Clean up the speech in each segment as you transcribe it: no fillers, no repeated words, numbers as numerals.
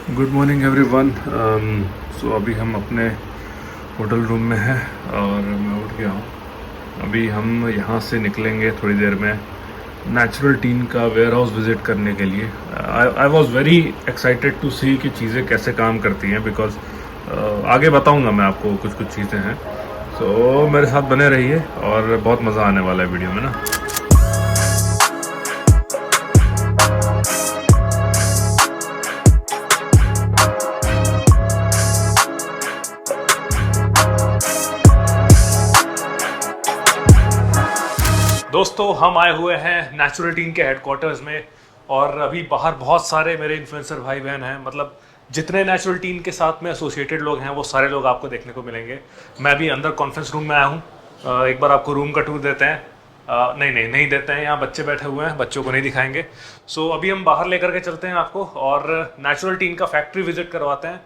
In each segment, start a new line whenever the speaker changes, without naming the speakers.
Good morning everyone. सो अभी हम अपने होटल रूम में हैं और मैं उठ गया हूँ। अभी हम यहाँ से निकलेंगे थोड़ी देर में नेचुरल टीन का वेयर हाउस विज़िट करने के लिए। I was very excited to see कि चीज़ें कैसे काम करती हैं, बिकॉज आगे बताऊँगा मैं आपको कुछ कुछ चीज़ें हैं। सो मेरे साथ बने रहिए और बहुत मज़ा आने वाला है वीडियो में ना। दोस्तों, हम आए हुए हैं नेचुरल टीन के हेडक्वार्टर्स में और अभी बाहर बहुत सारे मेरे इन्फ्लुएंसर भाई बहन हैं। मतलब जितने नेचुरल टीन के साथ में एसोसिएटेड लोग हैं वो सारे लोग आपको देखने को मिलेंगे। मैं भी अंदर कॉन्फ्रेंस रूम में आया हूँ। एक बार आपको रूम का टूर देते हैं। नहीं देते हैं, यहाँ बच्चे बैठे हुए हैं, बच्चों को नहीं दिखाएंगे। सो अभी हम बाहर लेकर के चलते हैं आपको और नेचुरल टीन का फैक्ट्री विजिट करवाते हैं,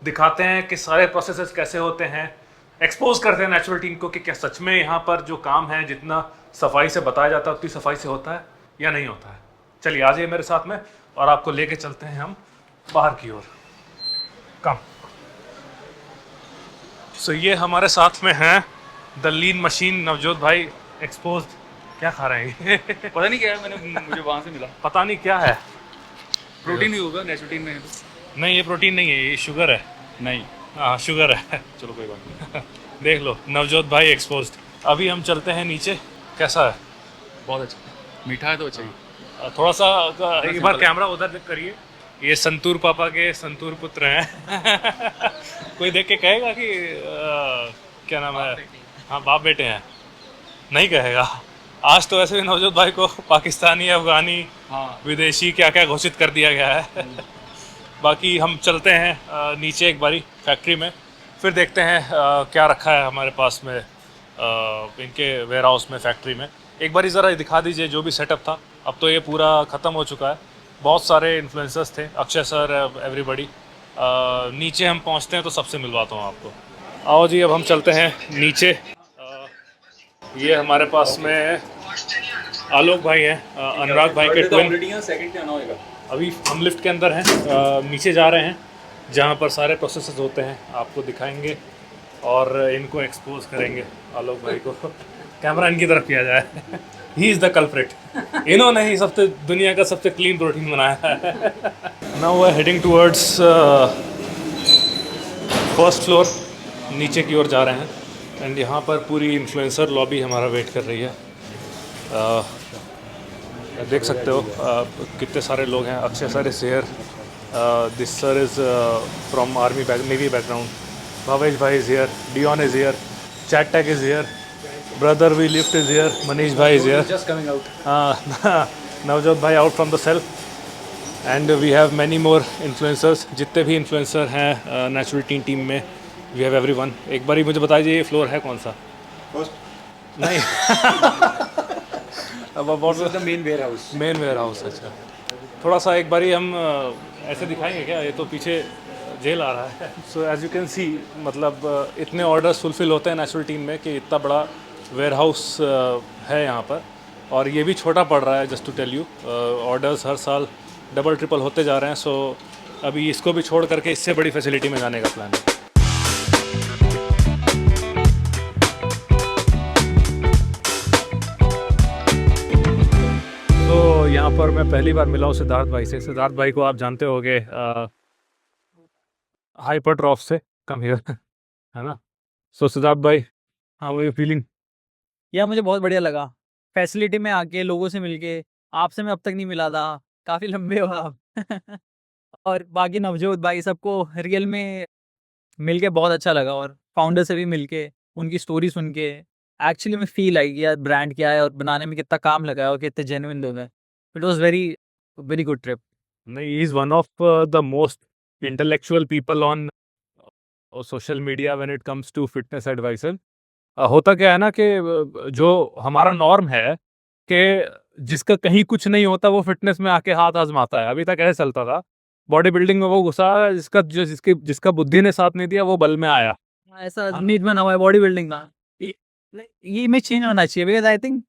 दिखाते हैं कि सारे प्रोसेसेस कैसे होते हैं, एक्सपोज करते हैं नेचुरल टीम को कि क्या सच में यहाँ पर जो काम है जितना सफाई से बताया जाता है उतनी सफाई से होता है या नहीं होता है। चलिए आ जाइए मेरे साथ में और आपको लेके चलते हैं हम बाहर की ओर। कम। सो ये हमारे साथ में है द लीन मशीन नवजोत भाई एक्सपोज। क्या खा रहे हैं?
पता नहीं क्या है, मुझे वहां से मिला।
पता नहीं क्या है।
प्रोटीन ही होगा, नेचुरल में है
नहीं, ये प्रोटीन नहीं है, ये शुगर है।
नहीं।
हाँ शुगर है।
चलो कोई बात नहीं।
देख लो नवजोत भाई एक्सपोज। अभी हम चलते हैं नीचे। कैसा है?
बहुत अच्छा, मीठा है तो अच्छा ही।
थोड़ा सा एक बार कैमरा उधर करिए। ये संतूर पापा के संतूर पुत्र हैं। कोई देख के कहेगा कि क्या नाम है? हाँ, बाप बेटे हैं। नहीं कहेगा। आज तो वैसे भी नवजोत भाई को पाकिस्तानी, अफगानी,
हाँ।
विदेशी क्या क्या घोषित कर दिया गया है। बाकी हम चलते हैं नीचे एक बारी फैक्ट्री में, फिर देखते हैं क्या रखा है हमारे पास में इनके वेयर हाउस में, फैक्ट्री में। एक बारी ज़रा दिखा दीजिए जो भी सेटअप था। अब तो ये पूरा ख़त्म हो चुका है। बहुत सारे इन्फ्लुएंसर्स थे, अक्षय सर, एवरीबॉडी। नीचे हम पहुंचते हैं तो सबसे मिलवाता हूँ आपको। आओ जी, अब हम चलते हैं नीचे। ये हमारे पास में आलोक भाई हैं, अनुराग भाई के ट्विन।
सेकंड क्या ना होगा।
अभी हम लिफ्ट के अंदर हैं, नीचे जा रहे हैं जहाँ पर सारे प्रोसेसेस होते हैं, आपको दिखाएंगे और इनको एक्सपोज करेंगे आलोक भाई को। कैमरा इनकी तरफ किया जाए। ही इज़ द कल्प्रिट। इन्होंने ही सबसे दुनिया का सबसे क्लीन प्रोटीन बनाया है। Now we are heading towards first floor. नीचे की ओर जा रहे हैं एंड यहाँ पर पूरी इन्फ्लुएंसर लॉबी हमारा वेट कर रही है। देख सकते हो कितने सारे लोग हैं। Akshay sir is here, this sir is from army navy background, Bhavesh bhai is here, Dion is here, chat tag is here, brother we lift is here, Manish bhai is here,
just coming out,
Navjot bhai out from the cell and we have many more influencers. जितने भी influencer हैं natural teen team में, we have everyone. एक बार ही मुझे बताइए ये floor है कौन सा?
फर्स्ट
नहीं। अब
the main warehouse.
Main warehouse. अच्छा, थोड़ा सा एक बारी हम ऐसे दिखाएंगे क्या? ये तो पीछे जेल आ रहा है। So as you can see, मतलब इतने ऑर्डर्स फुलफिल होते हैं नेचुरल टीम में कि इतना बड़ा वेयर हाउस है यहाँ पर। और ये भी छोटा पड़ रहा है, just to tell you. Orders हर साल डबल ट्रिपल होते जा रहे हैं। सो अभी इसको भी छोड़ करके इससे बड़ी फैसिलिटी में जाने का प्लान है। तो यहाँ पर मैं पहली बार मिला हूँ सिद्धार्थ भाई से। सिद्धार्थ भाई को आप जानते होंगे हाइपरट्रॉफ से। Come here. है ना? सो सिद्धार्थ भाई, हाउ आर यू फीलिंग?
यार मुझे बहुत बढ़िया लगा फैसिलिटी में आके, लोगों से मिलके। आपसे मैं अब तक नहीं मिला था, काफ़ी लंबे हो आप। और बाकी नवजोत भाई सबको रियल में मिलके बहुत अच्छा लगा, और फाउंडर से भी मिलके उनकी स्टोरी सुन के एक्चुअली में फील आई कि यार ब्रांड क्या है और बनाने में कितना काम लगा है और कितने जेन्युइन लोग हैं। It was very very good trip.
नहीं, he is one of the most intellectual people on social media when it comes to fitness adviser. होता क्या है ना कि जो हमारा नॉर्म है कि जिसका कहीं कुछ नहीं होता वो फिटनेस में आके हाथ आजमाता है। अभी तक ऐसे चलता था। बॉडी बिल्डिंग में वो घुसा, जिसका बुद्धि ने साथ नहीं दिया वो बल में आया।
ऐसा नीट बना हुआ है बॉडी बिल्डिंग का। ये इमेज चेंज होना चाहिए, because I think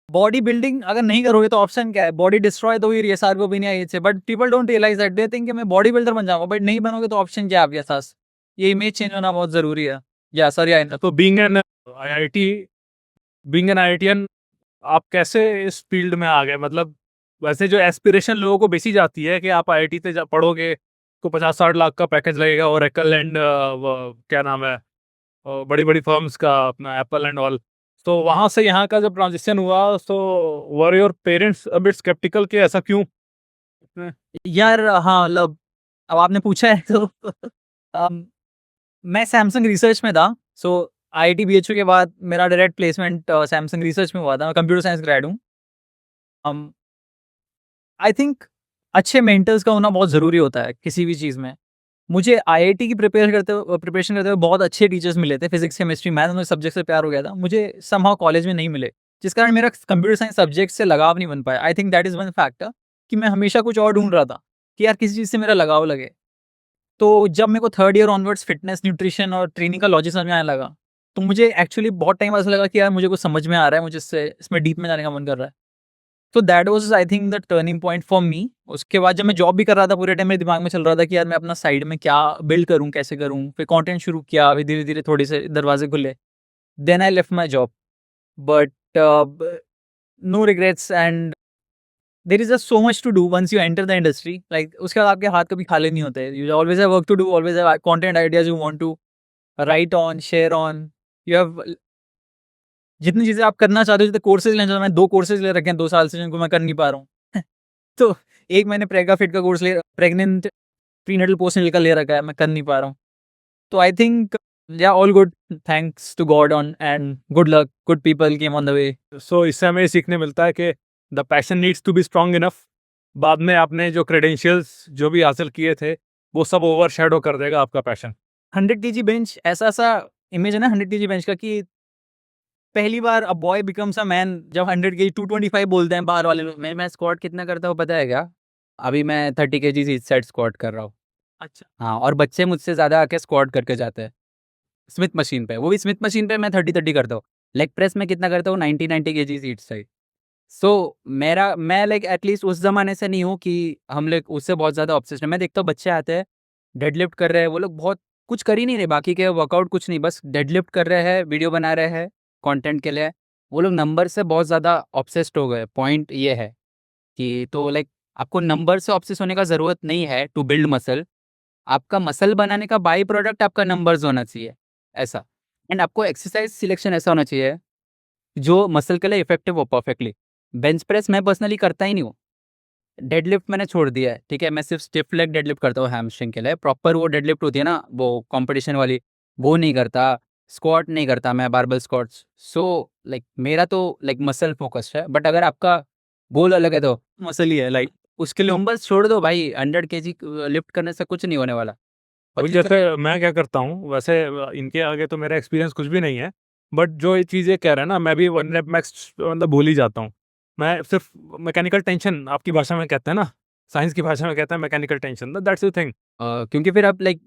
body building अगर नहीं करोगे तो ऑप्शन क्या है? बॉडी डिस्ट्रॉय तो हुई रही है सार्कोपेनिया एज से, but people don't realize that, they think कि मैं बॉडी बिल्डर बन जाऊंगा, बट नहीं बनोगे तो ऑप्शन क्या है आपके पास? ये इमेज चेंज होना बहुत जरूरी है। या सर या
तो बीइंग एन आईआईटीएन आप कैसे इस फील्ड में आ गए? मतलब वैसे जो एस्पिरेशन लोगों को बेची जाती है कि आप आईआईटी से पढ़ोगे तो 50-60 लाख का पैकेज लगेगा, और एकल एंड क्या नाम है, बड़ी बड़ी फर्म्स का, अपना एप्पल एंड ऑल। तो वहाँ से यहाँ का जब ट्रांजिशन हुआ तो were your parents a bit sceptical कि ऐसा क्यों?
यार हाँ, मतलब अब आपने पूछा है तो अम, मैं सैमसंग रिसर्च में था। सो आईआईटी बीएचयू के बाद मेरा डायरेक्ट प्लेसमेंट सैमसंग रिसर्च में हुआ था। मैं कंप्यूटर साइंस ग्रेड हूँ। आई थिंक अच्छे मेंटर्स का होना बहुत ज़रूरी होता है किसी भी चीज़ में। मुझे आईआईटी की प्रिपरेशन करते हुए बहुत अच्छे टीचर्स मिले थे, फिजिक्स केमिस्ट्री मैथ, दोनों सब्जेक्ट से प्यार हो गया था। मुझे समहाउ कॉलेज में नहीं मिले, जिस कारण मेरा कंप्यूटर साइंस सब्जेक्ट से लगाव नहीं बन पाया। I think that is one factor कि मैं हमेशा कुछ और ढूंढ रहा था कि यार किसी चीज़ से मेरा लगाव लगे। तो जब मेरे को third year onwards fitness, nutrition और ट्रेनिंग का लॉजिक समझ में आने लगा, तो मुझे एक्चुअली बहुत टाइम ऐसा लगा कि यार मुझे कुछ समझ में आ रहा है, मुझे इसमें डीप में जाने का मन कर रहा है। तो that was I think the turning point for me. उसके बाद जब मैं जॉब भी कर रहा था, पूरे टाइम मेरे दिमाग में चल रहा था कि यार मैं अपना साइड में क्या बिल्ड करूँ, कैसे करूँ? फिर कंटेंट शुरू किया, फिर धीरे-धीरे थोड़े से दरवाजे खुले। Then I left my job, but no regrets and there is just so much to do once you enter the industry. Like उसके बाद आपके हाथ कभी खाली नहीं होते। You always have work to do, always have content ideas you want to write on, share on. You have जितनी चीज़ें आप करना चाहते हो, जितने कोर्सेज़ लेना चाहते हो, मैं 2 कोर्सेज़ ले रखे हैं 2 साल से, जिनको मैं कर नहीं पा रहा हूँ। तो एक मैंने प्रेगा फिट का कोर्स ले, प्रेग्नेंट प्रीनेटल पोस्टनेटल का ले रखा है, मैं कर नहीं पा रहा हूँ। तो I think ya all good, thanks to God on and good luck, good people came on the way.
So इससे हमें ये सीखने मिलता है कि the passion needs to be strong enough. बाद में आपने जो क्रेडेंशियल्स जो भी हासिल किए थे वो सब ओवर शेडो कर देगा आपका पैशन।
100 केजी बेंच ऐसा इमेज है ना 100 केजी बेंच का, कि पहली बार a boy becomes a man जब 100 केजी 225 बोलते हैं बाहर वाले लोग। मैं स्क्वाट कितना करता हूँ पता है क्या? अभी मैं 30 केजी इस साइड स्क्वाट कर रहा हूँ।
अच्छा।
हाँ, और बच्चे मुझसे ज़्यादा आके स्क्वाट करके जाते हैं स्मिथ मशीन पे। वो भी स्मिथ मशीन पे मैं 30-30 करता हूँ। लेग प्रेस में कितना करता हूँ? 90 केजीज़ ईच साइड। सो मैं लाइक एटलीस्ट उस ज़माने से नहीं हूँ कि हम लोग उससे बहुत ज़्यादा ऑब्सेस्ड हैं। मैं देखता हूँ बच्चे आते हैं, डेडलिफ्ट कर रहे हैं, वो लोग बहुत कुछ कर ही नहीं रहे, बाकी के वर्कआउट कुछ नहीं, बस डेडलिफ्ट कर रहे हैं, वीडियो बना रहे हैं कंटेंट के लिए। वो लोग नंबर से बहुत ज़्यादा ऑब्सेस्ड हो गए। पॉइंट ये है कि तो लाइक आपको नंबर से ऑब्सेस होने का ज़रूरत नहीं है टू बिल्ड मसल। आपका मसल बनाने का बाई प्रोडक्ट आपका नंबर्स होना चाहिए, ऐसा। एंड आपको एक्सरसाइज सिलेक्शन ऐसा होना चाहिए जो मसल के लिए इफेक्टिव हो परफेक्टली। बेंच प्रेस मैं पर्सनली करता ही नहीं हूँ। डेडलिफ्ट मैंने छोड़ दिया है, ठीक है? मैं सिर्फ स्टिफ लेग डेडलिफ्ट करता हूँ हैमस्ट्रिंग के लिए। प्रॉपर वो डेडलिफ्ट होती है ना, वो कॉम्पिटिशन वाली, वो नहीं करता। स्क्वाट नहीं करता मैं, बारबल स्क्वाट्स। सो लाइक मेरा तो लाइक मसल फोकस्ड है, बट अगर आपका गोल अलग है तो मसल ही है। लाइक उसके लिए बस छोड़ दो भाई, 100 केजी लिफ्ट करने से कुछ नहीं होने वाला।
अभी जैसे मैं क्या करता हूँ, वैसे इनके आगे तो मेरा एक्सपीरियंस कुछ भी नहीं है, बट जो ये चीज़ें कह रहे हैं ना, मैं भी वन रेप मैक्स मतलब भूल ही जाता हूँ। मैं सिर्फ मैकेनिकल टेंशन, आपकी भाषा में कहते हैं ना, साइंस की भाषा में कहते हैं mechanical tension, that's the thing.
क्योंकि फिर आप लाइक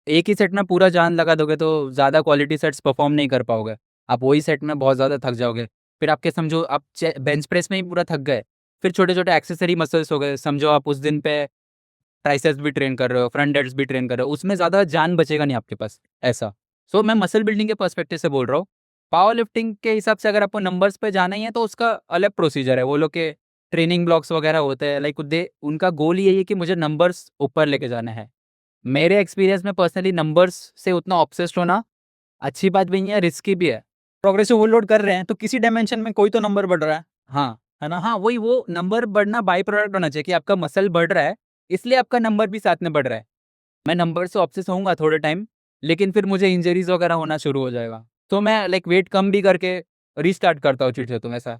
एक ही सेट में पूरा जान लगा दोगे तो ज़्यादा क्वालिटी सेट्स परफॉर्म नहीं कर पाओगे। आप वही सेट में बहुत ज़्यादा थक जाओगे। फिर आपके समझो आप बेंच प्रेस में ही पूरा थक गए, फिर छोटे-छोटे एक्सेसरी मसल्स हो गए। समझो आप उस दिन पे ट्राइसेप्स भी ट्रेन कर रहे हो, फ्रंट डेल्ट्स भी ट्रेन कर रहे हो, उसमें ज़्यादा जान बचेगा नहीं आपके पास, ऐसा। सो मैं मसल बिल्डिंग के पर्सपेक्टिव से बोल रहा हूँ। पावर लिफ्टिंग के हिसाब से अगर आपको नंबर्स पे जाना ही है तो उसका अलग प्रोसीजर है। वो लोग के ट्रेनिंग ब्लॉक्स वगैरह होते हैं, लाइक दे उनका गोल यही है कि मुझे नंबर्स ऊपर लेके जाना है। मेरे एक्सपीरियंस में पर्सनली नंबर्स से उतना ऑब्सेस्ड होना अच्छी बात भी नहीं है, रिस्की भी है। प्रोग्रेसिव ओवरलोड कर रहे हैं तो किसी डायमेंशन में कोई तो नंबर बढ़ रहा है। हाँ, है ना? हाँ, वही वो नंबर बढ़ना बाई प्रोडक्ट होना चाहिए कि आपका मसल बढ़ रहा है, इसलिए आपका नंबर भी साथ में बढ़ रहा है। मैं नंबर से ऑब्सेस होऊंगा थोड़े टाइम, लेकिन फिर मुझे इंजरीज वगैरह होना शुरू हो जाएगा। तो मैं लाइक वेट कम भी करके रीस्टार्ट करता हूँ फिर से, तुम ऐसा।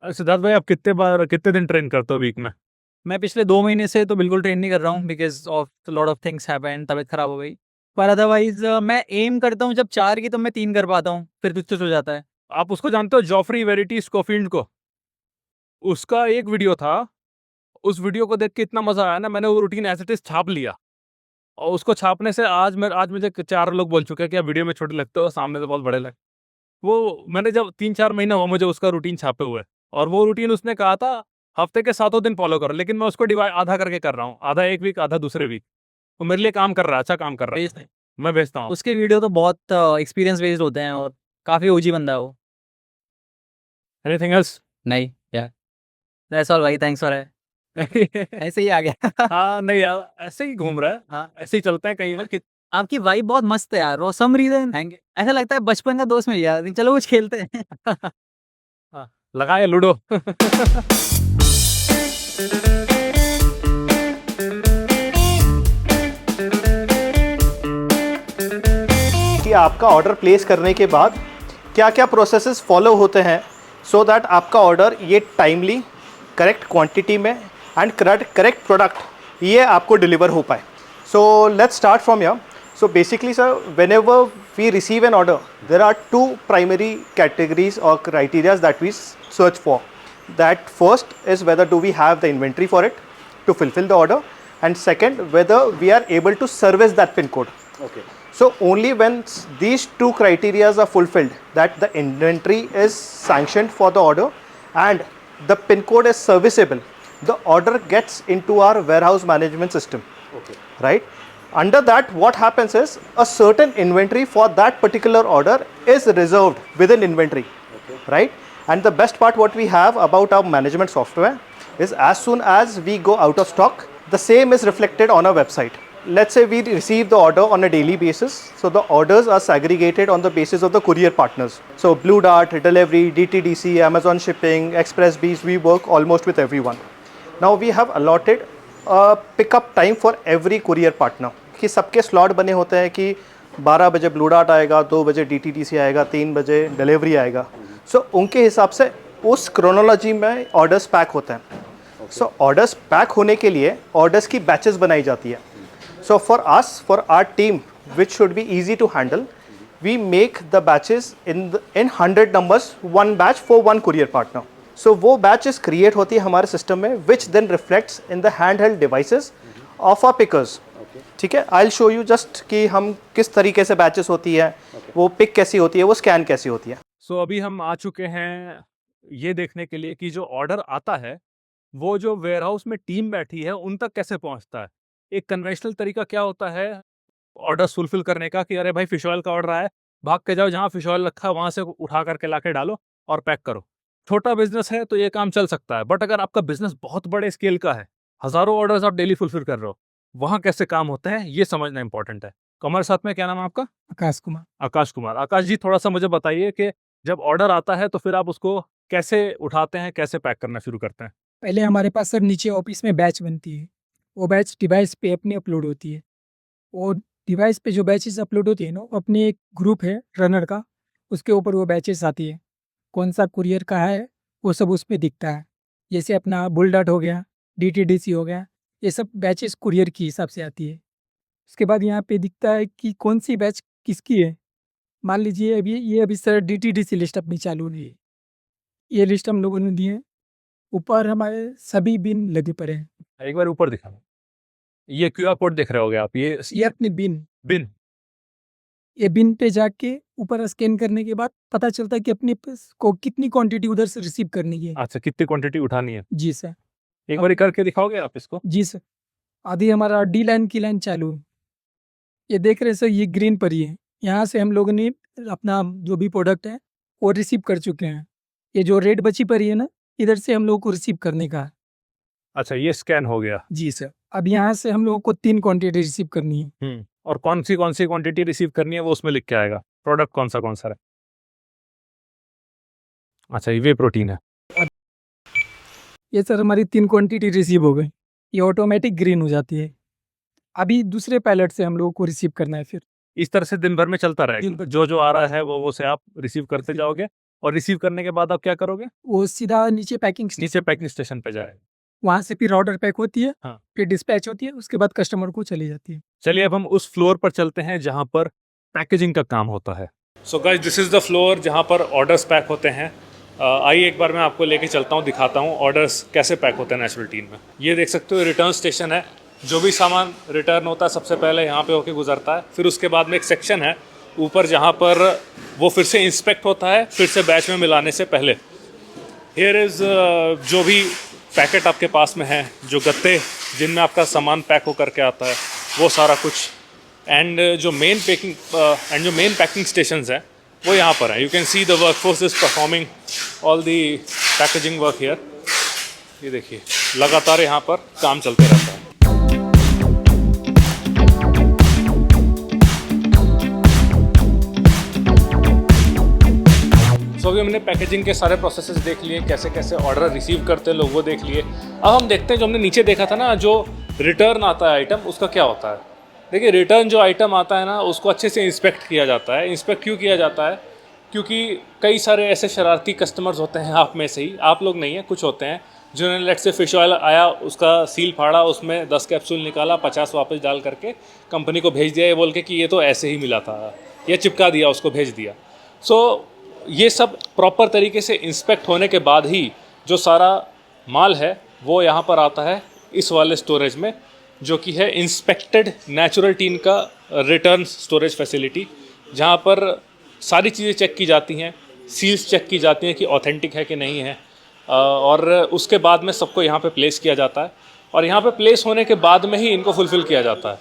सिद्धार्थ भाई, आप कितने दिन ट्रेन करते हो वीक में?
मैं पिछले 2 महीने से तो बिल्कुल ट्रेन नहीं कर रहा हूँ, because of lot of things happened, तबीयत खराब हो गई। पर अदरवाइज़ मैं एम करता हूँ जब 4 की, तब मैं 3 कर पाता हूँ, फिर तुझसे हो जाता है।
आप उसको जानते हो, जॉफरी वेरिटी स्कोफील्ड को? उसका एक वीडियो था, उस वीडियो को देख के इतना मजा आया ना, मैंने वो रूटीन एज इट इज छाप लिया। और उसको छापने से आज मुझे 4 लोग बोल चुके हैं कि आप वीडियो में छोटे लगते हो, सामने से बहुत बड़े लगते। वो मैंने जब 3-4 महीना हुआ मुझे उसका रूटीन छापे हुए। और वो रूटीन उसने कहा था हफ्ते के 7 दिन फॉलो करो, लेकिन मैं उसको डिवाइड आधा करके कर रहा हूँ, आधा एक वीक आधा दूसरे वीक। वो मेरे लिए काम कर रहा है, अच्छा काम कर रहा है, मैं भेजता हूँ।
उसके वीडियो तो बहुत एक्सपीरियंस बेस्ड होते हैं और काफ़ी ओजी बंदा है वो।
Anything else?
नहीं यार, दैट्स ऑल भाई, थैंक्स फॉर ऐसे ही आ गया।
हाँ नहीं यार, ऐसे ही घूम रहा है,
हाँ,
ऐसे ही चलते हैं कहीं ना।
आपकी वाइब बहुत मस्त है यार, फॉर सम रीजन ऐसा लगता है बचपन का दोस्त मिल गया, चलो कुछ खेलते हैं।
हाँ, लगाए लूडो।
कि आपका ऑर्डर प्लेस करने के बाद क्या क्या प्रोसेसेस फॉलो होते हैं सो दैट आपका ऑर्डर ये टाइमली करेक्ट क्वांटिटी में एंड करेक्ट प्रोडक्ट ये आपको डिलीवर हो पाए. So let's start from here. So basically, sir, whenever we receive an order, there are two primary categories or criteria that we search for. That first is whether do we have the inventory for it to fulfill the order, and second, whether we are able to service that pin code.
Okay.
So only when these two criteria are fulfilled, that the inventory is sanctioned for the order and the pin code is serviceable, the order gets into our warehouse management system.
Okay.
Right? Under that, what happens is a certain inventory for that particular order is reserved within inventory.
Okay.
Right? And the best part what we have about our management software is as soon as we go out of stock, the same is reflected on our website. Let's say we receive the order on a daily basis. So the orders are segregated on the basis of the courier partners. So Blue Dart, Delivery, DTDC, Amazon Shipping, Expressbees, we work almost with everyone. Now we have allotted a pickup time for every courier partner. कि सबके slot बने होते हैं कि 12 बजे blue dart आएगा, 2 बजे DTDC आएगा, 3 बजे डिलीवरी आएगा. सो उनके हिसाब से उस क्रोनोलॉजी में ऑर्डर्स पैक होते हैं. सो ऑर्डर्स पैक होने के लिए ऑर्डर्स की बैचेस बनाई जाती है. So for our team which should be easy to handle, we make the batches in 100 numbers, 1 batch for 1 courier partner. So वो बैचेस क्रिएट होती है हमारे सिस्टम में, which then reflects in the handheld devices of our pickers. ठीक है, I will show you just कि हम किस तरीके से बैचेस होती है, वो पिक कैसी होती है, वो स्कैन कैसी होती है.
सो अभी हम आ चुके हैं ये देखने के लिए कि जो ऑर्डर आता है वो जो वेयरहाउस में टीम बैठी है उन तक कैसे पहुंचता है. एक कन्वेंशनल तरीका क्या होता है ऑर्डर फुलफिल करने का कि अरे भाई फिश ऑयल का ऑर्डर आया, भाग के जाओ जहाँ फिश ऑयल रखा है वहाँ से उठा करके ला के डालो और पैक करो. छोटा बिजनेस है तो ये काम चल सकता है, बट अगर आपका बिजनेस बहुत बड़े स्केल का है, हज़ारों ऑर्डर्स आप डेली फुलफिल कर रहे हो, वहाँ कैसे काम होते हैं ये समझना इंपॉर्टेंट है. हमारे साथ में क्या नाम है आपका?
आकाश कुमार.
आकाश कुमार. आकाश जी, थोड़ा सा मुझे बताइए कि जब ऑर्डर आता है तो फिर आप उसको कैसे उठाते हैं, कैसे पैक करना शुरू करते हैं?
पहले हमारे पास सर नीचे ऑफिस में बैच बनती है, वो बैच डिवाइस पे अपनी अपलोड होती है. वो डिवाइस पे जो बैचेस अपलोड होती है ना, वो अपने एक ग्रुप है रनर का, उसके ऊपर वो बैचेस आती है. कौन सा कुरियर का है वो सब उस पर दिखता है. जैसे अपना बुल डाट हो गया, DTDC हो गया, ये सब बैचेस कुरियर की हिसाब से आती है. उसके बाद यहाँ पे दिखता है कि कौन सी बैच किसकी है. मान लीजिए अभी सर DTDC लिस्ट अपनी चालू नहीं है. ये लिस्ट हम लोगों ने दी है. ऊपर हमारे सभी बिन लगे पड़े हैं.
एक बार ऊपर दिखाओ. ये QR कोड देख रहे होगे आप,
ये अपने बिन
बिन
बिन पे जाके ऊपर स्कैन करने के बाद पता चलता है कि अपने को कितनी क्वांटिटी उधर से रिसीव करनी है.
अच्छा, कितनी क्वांटिटी उठानी है?
जी सर.
एक बार करके दिखाओगे आप इसको?
जी सर. आधी हमारा D लाइन की लाइन चालू है. ये देख रहे हैं सर, ये ग्रीन पर ही है. यहाँ से हम लोगों ने अपना जो भी प्रोडक्ट है वो रिसीव कर चुके हैं. ये जो रेड बची पड़ी है ना, इधर से हम लोगों को रिसीव करने का है.
अच्छा, ये स्कैन हो गया.
जी सर. अब यहाँ से हम लोगों को 3 क्वांटिटी रिसीव करनी है.
और कौन सी क्वांटिटी रिसीव करनी है वो उसमें लिख के आएगा. प्रोडक्ट कौन सा है? अच्छा, ये वे प्रोटीन है.
ये सर हमारी 3 क्वांटिटी रिसीव हो गई. ये ऑटोमेटिक ग्रीन हो जाती है. अभी दूसरे पैलेट से हम लोगों को रिसीव करना है. फिर
इस तरह से दिन भर में चलता रहेगा. जो आ रहा है वो से आप रिसीव करते जाओगे, और रिसीव करने के बाद आप क्या करोगे?
वो सीधा नीचे पैकिंग
स्टेशन पे जाएगा.
वहाँ से फिर ऑर्डर पैक होती है.
हाँ.
फिर डिस्पैच होती है, उसके बाद कस्टमर को चली जाती है.
चलिए अब हम उस फ्लोर पर चलते हैं जहाँ पर पैकेजिंग का काम होता है. So guys, this is the floor जहाँ पर ऑर्डर्स पैक होते हैं. आइए एक बार मैं आपको लेके चलता हूँ, दिखाता हूँ ऑर्डर्स कैसे पैक होते हैं नेचुरल टीम में. ये देख सकते हो रिटर्न स्टेशन है. जो भी सामान रिटर्न होता है सबसे पहले यहाँ पे होके गुजरता है. फिर उसके बाद में एक सेक्शन है ऊपर जहाँ पर वो फिर से इंस्पेक्ट होता है, फिर से बैच में मिलाने से पहले. हियर इज़ जो भी पैकेट आपके पास में है, जो गत्ते जिनमें आपका सामान पैक होकर के आता है, वो सारा कुछ, एंड जो मेन पैकिंग स्टेशंस हैं वो यहाँ पर हैं. You can see the work force is performing all the packaging work here. ये देखिए लगातार यहाँ पर काम चलते रहता है. तो अभी हमने पैकेजिंग के सारे प्रोसेसेस देख लिए, कैसे कैसे ऑर्डर रिसीव करते हैं लोग वो देख लिए. अब हम देखते हैं जो हमने नीचे देखा था ना, जो रिटर्न आता है आइटम, उसका क्या होता है. देखिए रिटर्न जो आइटम आता है ना, उसको अच्छे से इंस्पेक्ट किया जाता है. इंस्पेक्ट क्यों किया जाता है? क्योंकि कई सारे ऐसे शरारती कस्टमर्स होते हैं, आप में से ही, आप लोग नहीं हैं, कुछ होते हैं जिन्होंने लेट से फिश ऑयल आया, उसका सील फाड़ा, उसमें 10 कैप्सूल निकाला, 50 वापस डाल करके कंपनी को भेज दिया, ये बोल के कि ये तो ऐसे ही मिला था, या चिपका दिया, उसको भेज दिया. सो ये सब प्रॉपर तरीके से इंस्पेक्ट होने के बाद ही जो सारा माल है वो यहाँ पर आता है इस वाले स्टोरेज में, जो कि है इंस्पेक्टेड नेचुरल टीन का रिटर्न स्टोरेज फैसिलिटी, जहाँ पर सारी चीज़ें चेक की जाती हैं, सील्स चेक की जाती हैं कि ऑथेंटिक है कि नहीं है, और उसके बाद में सबको यहाँ पे प्लेस किया जाता है, और यहाँ पे प्लेस होने के बाद में ही इनको फुलफ़िल किया जाता है.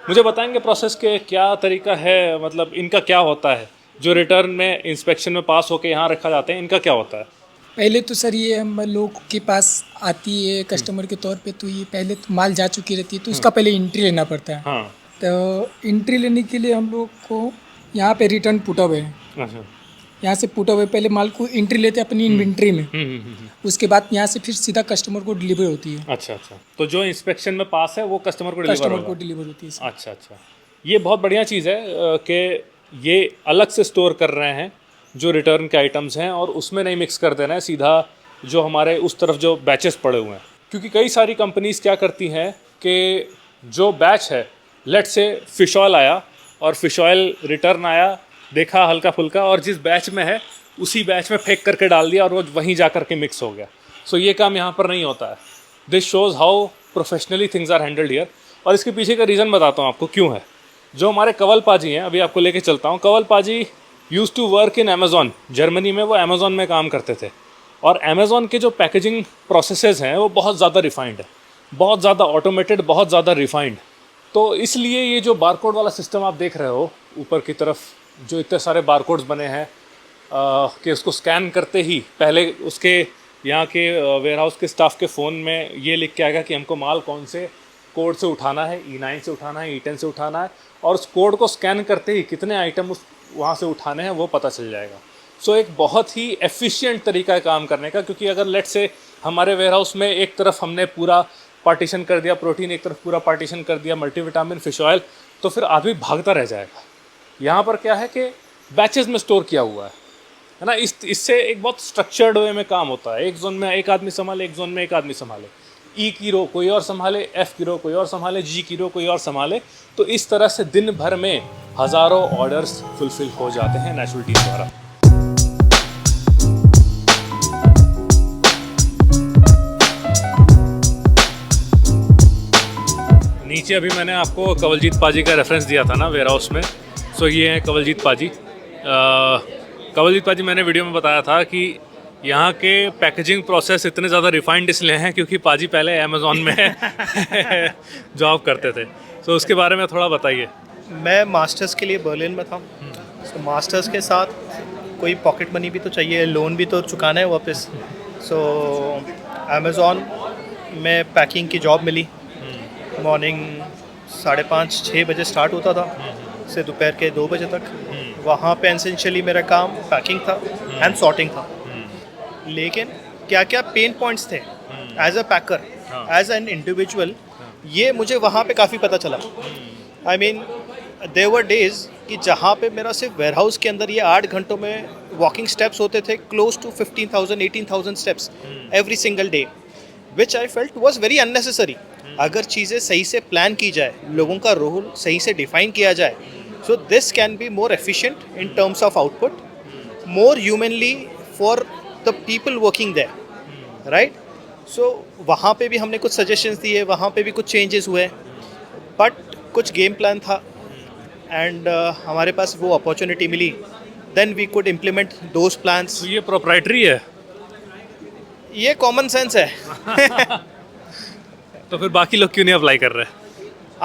मुझे बताएंगे प्रोसेस के क्या तरीका है, मतलब इनका क्या होता है, जो रिटर्न में इंस्पेक्शन में पास होकर यहाँ रखा जाते हैं, इनका क्या होता है?
पहले तो सर ये हम लोग के पास आती है कस्टमर के तौर पे, तो ये पहले तो माल जा चुकी रहती है, तो उसका पहले एंट्री लेना पड़ता है.
हाँ.
तो एंट्री लेने के लिए हम लोग को यहाँ पे रिटर्न पुटअप है,
अच्छा.
यहाँ से पुटअप है, पहले माल को एंट्री लेते हैं अपनी इन्वेंट्री में, उसके बाद यहाँ से फिर सीधा कस्टमर को डिलीवर होती है.
अच्छा अच्छा. तो जो इंस्पेक्शन में पास है वो कस्टमर को
डिलीवर होती है.
अच्छा अच्छा. ये बहुत बढ़िया चीज़ है कि ये अलग से स्टोर कर रहे हैं जो रिटर्न के आइटम्स हैं, और उसमें नहीं मिक्स कर देना है सीधा जो हमारे उस तरफ जो बैचेस पड़े हुए हैं. क्योंकि कई सारी कंपनीज क्या करती हैं कि जो बैच है, लेट से फिश ऑयल आया और फिश ऑयल रिटर्न आया, देखा हल्का फुल्का, और जिस बैच में है उसी बैच में फेंक करके डाल दिया और वो वहीं जा करके मिक्स हो गया. सो ये काम यहाँ पर नहीं होता है. This shows how professionally things are handled here. और इसके पीछे का रीज़न बताता हूँ आपको क्यों है. जो हमारे कंवल पाजी हैं, अभी आपको लेके चलता हूँ. Kanwal paaji used to work in Amazon. Germany में वो अमेज़ॉन में काम करते थे, और अमेज़ॉन के जो पैकेजिंग प्रोसेसेस हैं वो बहुत ज़्यादा रिफाइंड है, बहुत ज़्यादा ऑटोमेटेड, बहुत ज़्यादा रिफाइंड. तो इसलिए ये जो बारकोड वाला सिस्टम आप देख रहे हो ऊपर की तरफ, जो इतने सारे बारकोड्स बने हैं कि उसको स्कैन करते ही पहले उसके यहाँ के वेयरहाउस के स्टाफ के फ़ोन में ये लिख के आएगा कि हमको माल कौन से कोड से उठाना है, E9 से उठाना है, E10 से उठाना है, और उस कोड को स्कैन करते ही कितने आइटम उस वहाँ से उठाने हैं वो पता चल जाएगा. सो एक बहुत ही एफिशिएंट तरीका है काम करने का. क्योंकि अगर लेट से हमारे वेयरहाउस में एक तरफ हमने पूरा पार्टीशन कर दिया प्रोटीन, एक तरफ पूरा पार्टीशन कर दिया मल्टीविटामिन, फिश ऑयल, तो फिर आदमी भागता रह जाएगा. यहाँ पर क्या है कि बैचेस में स्टोर किया हुआ है ना. इससे एक बहुत स्ट्रक्चर्ड वे में काम होता है. एक जोन में एक आदमी संभाले, एक जोन में एक आदमी संभाले, E की रो कोई और संभाले, F की रो कोई और संभाले, G की रो कोई और संभाले. तो इस तरह से दिन भर में हज़ारों ऑर्डर्स फुलफिल हो जाते हैं नेचुरल टीम द्वारा. नीचे अभी मैंने आपको कंवलजीत पाजी का रेफरेंस दिया था ना वेयरहाउस में. सो ये है कंवलजीत पाजी. कंवलजीत पाजी मैंने वीडियो में बताया था कि यहाँ के पैकेजिंग प्रोसेस इतने ज़्यादा रिफाइंड इसलिए हैं क्योंकि पाजी पहले अमेज़ॉन में जॉब करते थे. तो उसके बारे में थोड़ा बताइए.
मैं मास्टर्स के लिए बर्लिन में था. तो मास्टर्स के साथ कोई पॉकेट मनी भी तो चाहिए, लोन भी तो चुकाना है वापस. सो अमेज़ॉन में पैकिंग की जॉब मिली. मॉर्निंग 5:30-6 बजे स्टार्ट होता था से दोपहर के 2 बजे तक. वहाँ पे एसेंशियली मेरा काम पैकिंग था एंड सॉर्टिंग था. लेकिन क्या क्या पेन पॉइंट्स थे as a packer, as an individual, ये मुझे वहाँ पे काफ़ी पता चला. I mean there were days कि जहाँ पे मेरा सिर्फ वेयरहाउस के अंदर ये 8 घंटों में वॉकिंग स्टेप्स होते थे, close to 15,000-18,000 steps every single day, which I felt was very unnecessary. अगर चीज़ें सही से प्लान की जाए, लोगों का रोल सही से डिफाइन किया जाए, so this can be more efficient in terms of output, more humanly for the people working there, right. So वहाँ पे भी हमने कुछ सजेशंस दिए, वहाँ पे भी कुछ चेंजेस हुए, बट कुछ गेम प्लान था एंड हमारे पास वो अपॉर्चुनिटी मिली, then we could implement those plans.
तो ये प्रोप्राइटरी है.
ये कॉमन सेंस है.
तो फिर बाकी लोग क्यों नहीं अप्लाई कर रहे?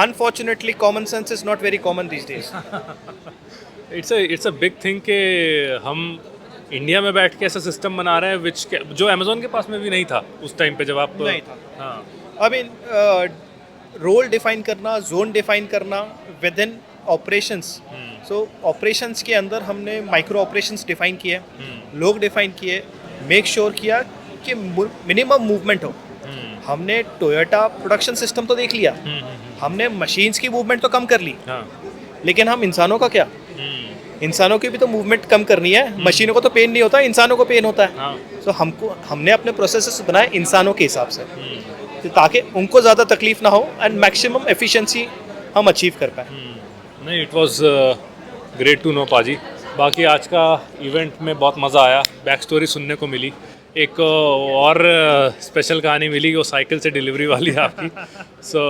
Unfortunately, common sense is not very common these days.
It's a big thing कि हम इंडिया में बैठ के ऐसा सिस्टम बना रहे हैं जो अमेजोन के पास में भी नहीं था उस टाइम पे जब आप
नहीं था.
हाँ
I mean, रोल डिफाइन करना, जोन डिफाइन करना with in operations. So operations के अंदर हमने माइक्रो ऑपरेशंस डिफाइन किए, लोग डिफाइन किए, मेक श्योर किया कि मिनिमम मूवमेंट हो. हमने टोयोटा प्रोडक्शन सिस्टम तो देख लिया, हमने मशीन्स की मूवमेंट तो कम कर ली,
हाँ
लेकिन हम इंसानों का क्या? इंसानों की भी तो मूवमेंट कम करनी है. मशीनों को तो पेन नहीं होता, इंसानों को पेन होता है.
हाँ
तो हमने अपने प्रोसेसेस बनाए इंसानों के हिसाब से, ताकि उनको ज़्यादा तकलीफ ना हो एंड मैक्सिमम एफिशिएंसी हम अचीव कर पाए.
नहीं, it was great to know paaji. बाकी आज का इवेंट में बहुत मज़ा आया, बैक स्टोरी सुनने को मिली. एक और स्पेशल कहानी मिली, वो साइकिल से डिलीवरी वाली आपकी. So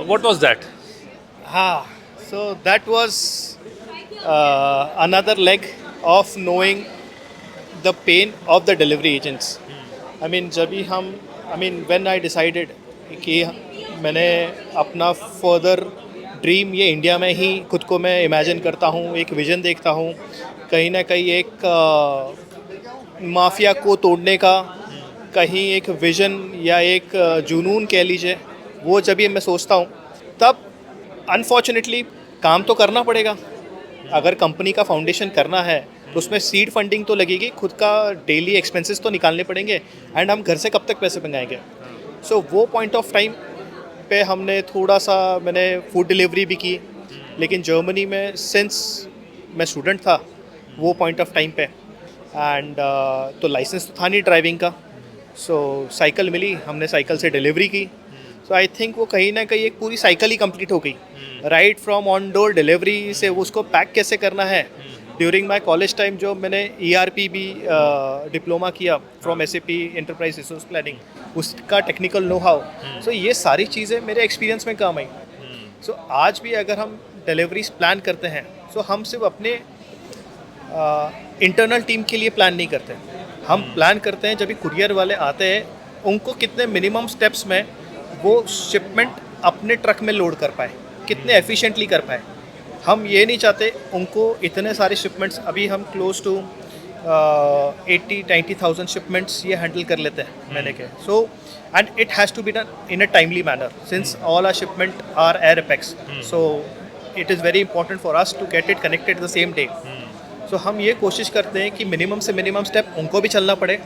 what was that?
हाँ, so that was another leg of knowing the pain of the delivery agents. I mean, when I decided कि मैंने अपना फर्दर ड्रीम ये इंडिया में ही खुद को मैं इमेजिन करता हूँ, एक विज़न देखता हूँ, कहीं ना कहीं एक माफिया को तोड़ने का, कहीं एक विज़न या एक जुनून कह लीजिए, वो जब ये मैं सोचता हूँ तब अनफॉर्चुनेटली काम तो करना पड़ेगा. अगर कंपनी का फाउंडेशन करना है तो उसमें सीड फंडिंग तो लगेगी, खुद का डेली एक्सपेंसेस तो निकालने पड़ेंगे, एंड हम घर से कब तक पैसे मंगाएंगे. सो वो पॉइंट ऑफ टाइम पे हमने थोड़ा सा, मैंने फूड डिलीवरी भी की, लेकिन जर्मनी में सिंस मैं स्टूडेंट था वो पॉइंट ऑफ टाइम पे, एंड तो लाइसेंस तो था नहीं ड्राइविंग का. सो साइकिल मिली, हमने साइकिल से डिलीवरी की. सो आई थिंक वो कहीं ना कहीं एक पूरी साइकिल ही कंप्लीट हो गई. Right from on door delivery से उसको पैक कैसे करना है. ड्यूरिंग माई कॉलेज टाइम जो मैंने ERP भी डिप्लोमा किया from SAP enterprise resource planning, उसका टेक्निकल नो हाउ. सो ये सारी चीज़ें मेरे एक्सपीरियंस में काम आई. सो आज भी अगर हम डिलीवरीज प्लान करते हैं, सो हम सिर्फ अपने इंटरनल टीम के लिए प्लान नहीं करते. हम प्लान करते हैं जब भी कुरियर वाले आते हैं, उनको कितने मिनिमम स्टेप्स में वो शिपमेंट अपने ट्रक में लोड कर पाए, कितने एफिशिएंटली कर पाए. हम ये नहीं चाहते उनको इतने सारे शिपमेंट्स, अभी हम क्लोज टू 80-90,000 शिपमेंट्स ये हैंडल कर लेते हैं मैंने के. So and it has to be done in a timely manner since all our shipment are air apex. So it is very important for us to get it connected the same day. सो हम ये कोशिश करते हैं कि minimum से minimum step उनको भी चलना पड़े,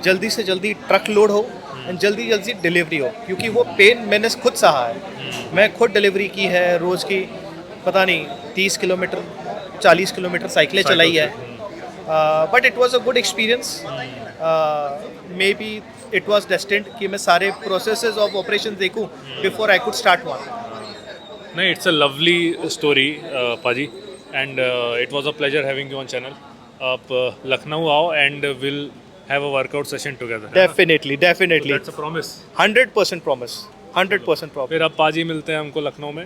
जल्दी से जल्दी ट्रक लोड हो एंड जल्दी जल्दी डिलीवरी हो, क्योंकि वो पेन मैंने खुद सहा है. मैं खुद डिलीवरी की है, रोज़ की पता नहीं 30 किलोमीटर 40 किलोमीटर साइकिलें चलाई है. But it was a good experience. May be it was destined कि मैं सारे प्रोसेसेस ऑफ ऑपरेशन देखूँ before I could start one.
नहीं, इट्स अ लवली स्टोरी पाजी, and it was a pleasure having you on channel. आप लखनऊ आओ and will have a workout session together.
Definitely definitely,
that's a promise.
100% promise, 100% promise.
फिर अब पाजी मिलते हैं हमको लखनऊ में.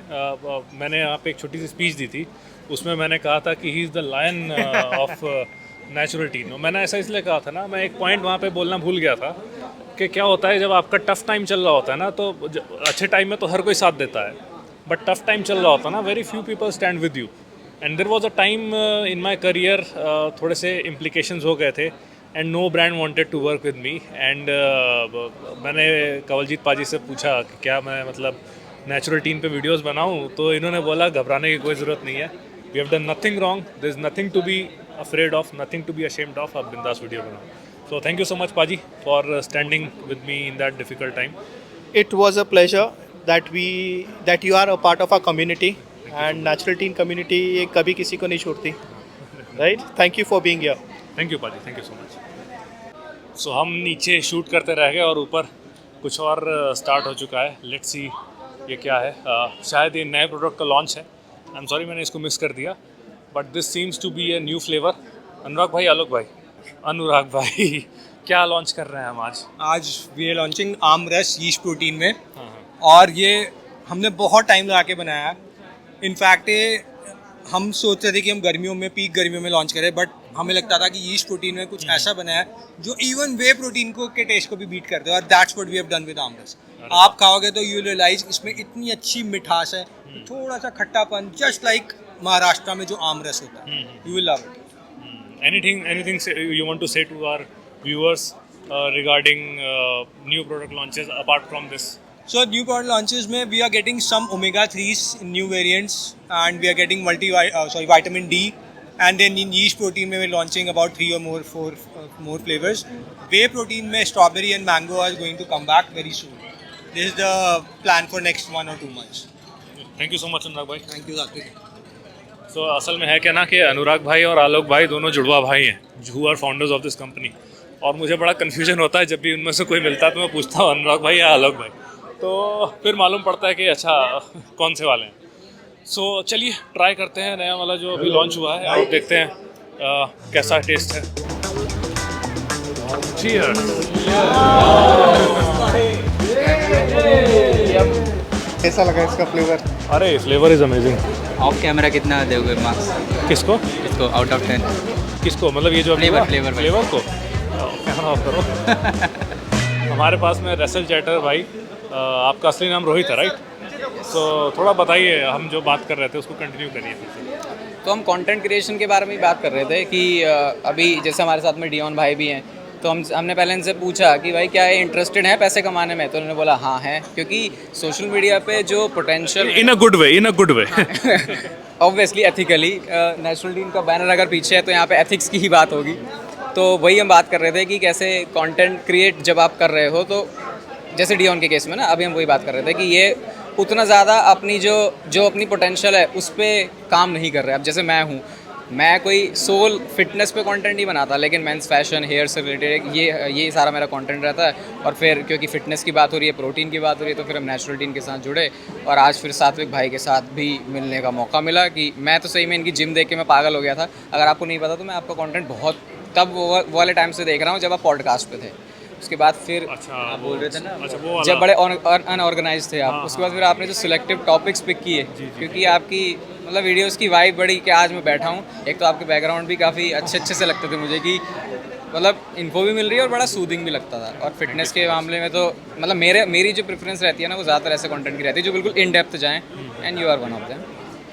मैंने यहाँ पे एक छोटी सी स्पीच दी थी, उसमें मैंने कहा था कि he is the lion of natural teen. मैंने ऐसा इसलिए कहा था ना, मैं एक पॉइंट वहाँ पे बोलना भूल गया था कि क्या होता है जब आपका टफ टाइम चल रहा होता है ना, तो अच्छे टाइम में तो हर कोई साथ देता है, बट टफ टाइम चल रहा होता है ना, very few people stand with you. And there was a time in my career, थोड़े से इम्प्लीकेशंस हो गए थे and no brand wanted to work with me. And मैंने कंवलजीत पाजी से पूछा कि क्या मैं मतलब नेचुरल टीन पे वीडियोस बनाऊं, तो इन्होंने बोला घबराने की कोई ज़रूरत नहीं है, we have done nothing wrong, there is nothing to be afraid of, nothing to be ashamed of. आप बिंदास वीडियो बनाओ. So thank you so much paaji for standing with me in that difficult time.
It was a pleasure that you are a part of our community, and natural teen community ये कभी किसी को नहीं छोड़ती. Right? Thank you for being here.
Thank you पाजी, thank you so much. सो हम नीचे shoot करते रह गए और ऊपर कुछ और स्टार्ट हो चुका है. लेट्स सी ये क्या है. शायद ये नए प्रोडक्ट का लॉन्च है. आई एम सॉरी मैंने इसको मिस कर दिया, but this seems to be a new flavour. Anurag भाई, आलोक भाई, अनुराग भाई क्या लॉन्च कर रहे हैं हम आज?
आज we are launching armrest yeast protein में, और ये हमने बहुत टाइम लगा के बनाया है. इनफैक्ट ये हम सोच रहे थे कि हम गर्मियों में, पीक गर्मियों में लॉन्च करें, बट हमें लगता था कि यीस्ट प्रोटीन में कुछ ऐसा बना है जो इवन वे प्रोटीन को के टेस्ट को भी बीट करते हैं, और that's what we have done with aamras. आप खाओगे तो यू रियलाइज इसमें इतनी अच्छी मिठास है, थोड़ा सा खट्टापन, जस्ट लाइक महाराष्ट्र में जो आमरस होता है, you will love it.
anything you want to say to our viewers regarding new product launches apart from this?
So new product launches में we are getting some omega 3s in new variants, and we are getting vitamin D, and then in yeast protein में we're launching about 3 or 4 more flavors. Whey protein में strawberry and mango are going to come back very soon. This is the plan for next 1 or 2 months.
Thank you so much अनुराग भाई।
Thank you, Satvik.
सो असल में है क्या ना कि अनुराग भाई और आलोक भाई दोनों जुड़वा भाई हैं, who are founders of this company. और मुझे बड़ा कन्फ्यूजन होता है जब भी उनमें से कोई मिलता है तो मैं पूछता हूँ अनुराग भाई या आलोक भाई, तो फिर मालूम पड़ता है कि अच्छा कौन से वाले हैं। सो चलिए ट्राई करते हैं नया वाला जो अभी लॉन्च हुआ है और देखते हैं कैसा टेस्ट है। Cheers!
कैसा लगा इसका फ्लेवर?
अरे flavour is amazing.
Of camera कितना दोगे मार्क्स
किसको
इसको आउट ऑफ 10?
किसको मतलब ये जो फ्लेवर को कैमरा ऑफ करो। हमारे पास में रसल चैटर भाई, आपका असली नाम रोहित है राइट? सो थोड़ा बताइए, हम जो बात कर रहे थे उसको कंटिन्यू करिए फिर से।
तो हम कंटेंट क्रिएशन के बारे में ही बात कर रहे थे कि अभी जैसे हमारे साथ में डियोन भाई भी हैं, तो हमने पहले इनसे पूछा कि भाई क्या ये इंटरेस्टेड है पैसे कमाने में, तो उन्होंने बोला हाँ है, क्योंकि सोशल मीडिया पे जो potential
in a good way
obviously ethically national team का बैनर अगर पीछे है तो यहाँ पे एथिक्स की ही बात होगी। तो वही हम बात कर रहे थे कि कैसे कंटेंट क्रिएट जब आप कर रहे हो, तो जैसे डियोन के केस में ना, अभी हम वही बात कर रहे थे कि ये उतना ज़्यादा अपनी जो अपनी पोटेंशियल है उस पर काम नहीं कर रहे। अब जैसे मैं कोई सोल फिटनेस पे कंटेंट नहीं बनाता, लेकिन मेंस फैशन, हेयर से रिलेटेड ये सारा मेरा कंटेंट रहता है। और फिर क्योंकि फिटनेस की बात हो रही है, प्रोटीन की बात हो रही है, तो फिर हम नेचुरल टीन के साथ जुड़े और आज फिर सात्विक भाई के साथ भी मिलने का मौका मिला। कि मैं तो सही में इनकी जिम देख के मैं पागल हो गया था। अगर आपको नहीं पता तो मैं आपका कंटेंट बहुत तब वो वाले टाइम से देख रहा हूँ जब आप पॉडकास्ट पे थे। उसके बाद फिर आप बोल रहे थे ना,
वो
जब बड़े अनऑर्गेनाइज थे आप, उसके बाद फिर आपने जो सिलेक्टिव टॉपिक्स पिक किए, क्योंकि आपकी मतलब वीडियोस की वाइब बड़ी कि आज मैं बैठा हूँ। एक तो आपके बैकग्राउंड भी काफ़ी अच्छे से लगते थे मुझे, कि मतलब इन्फो भी मिल रही है और बड़ा सूदिंग भी लगता था। और फिटनेस के मामले में तो मतलब मेरी जो प्रेफरेंस रहती है ना, वो ज़्यादातर ऐसे कंटेंट की रहती है जो बिल्कुल इन डेप्थ जाएँ, and you are one of them.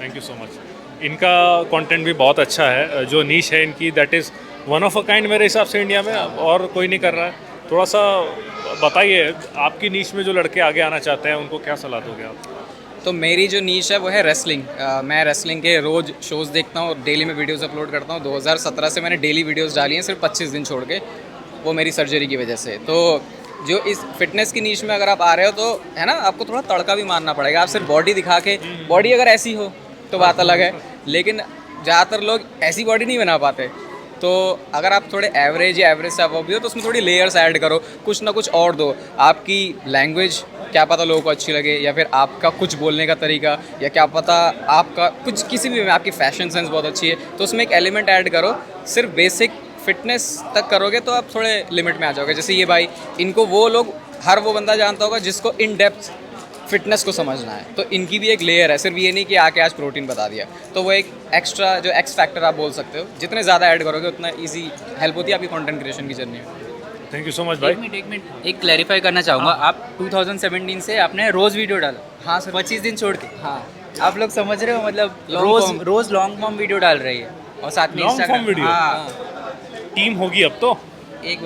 Thank you so much. इनका कंटेंट भी बहुत अच्छा है, जो नीश है इनकी that is one of a kind मेरे हिसाब से इंडिया में, और कोई नहीं कर रहा है। थोड़ा सा बताइए, आपकी नीश में जो लड़के आगे आना चाहते हैं उनको क्या सलाह दोगे आप?
तो मेरी जो नीश है वो है रेसलिंग। मैं रेसलिंग के रोज़ शोज़ देखता हूँ और डेली में वीडियोस अपलोड करता हूँ। 2017 से मैंने डेली वीडियोस डाली हैं, सिर्फ 25 दिन छोड़ के, वो मेरी सर्जरी की वजह से। तो जो इस फिटनेस की नीश में अगर आप आ रहे हो तो है ना, आपको थोड़ा तड़का भी मारना पड़ेगा। आप सिर्फ बॉडी दिखा के, बॉडी अगर ऐसी हो तो बात अलग है, लेकिन ज़्यादातर लोग ऐसी बॉडी नहीं बना पाते। तो अगर आप थोड़े एवरेज या एवरेज से अबव भी हो तो उसमें थोड़ी लेयर्स ऐड करो, कुछ ना कुछ और दो। आपकी लैंग्वेज क्या पता लोगों को अच्छी लगे, या फिर आपका कुछ बोलने का तरीका, या क्या पता आपका कुछ किसी भी में आपकी फैशन सेंस बहुत अच्छी है, तो उसमें एक एलिमेंट ऐड करो। सिर्फ बेसिक फिटनेस तक करोगे तो आप थोड़े लिमिट में आ जाओगे। जैसे ये भाई, इनको वो लोग, हर वो बंदा जानता होगा जिसको इन डेप्थ फिटनेस को समझना है, तो इनकी भी एक लेयर है। सिर्फ ये नहीं कि आके आज प्रोटीन बता दिया, तो वो एक एक्स्ट्रा जो एक्स फैक्टर आप बोल सकते हो, जितने ज़्यादा ऐड करोगे उतना ईजी हेल्प होती है आपकी कंटेंट क्रिएशन की जर्नी में।
थैंक यू सो मच भाई।
एक मिनट एक क्लैरिफाई करना चाहूँगा। आप 2017 से आपने रोज़ वीडियो डाला?
हाँ सर,
25 दिन छोड़ के?
हाँ।
आप लोग समझ रहे हो, मतलब रोज़ लॉन्ग फॉर्म वीडियो डाल रही है और साथ में
लॉन्ग फॉर्म वीडियो?
हाँ,
टीम होगी अब तो,
एक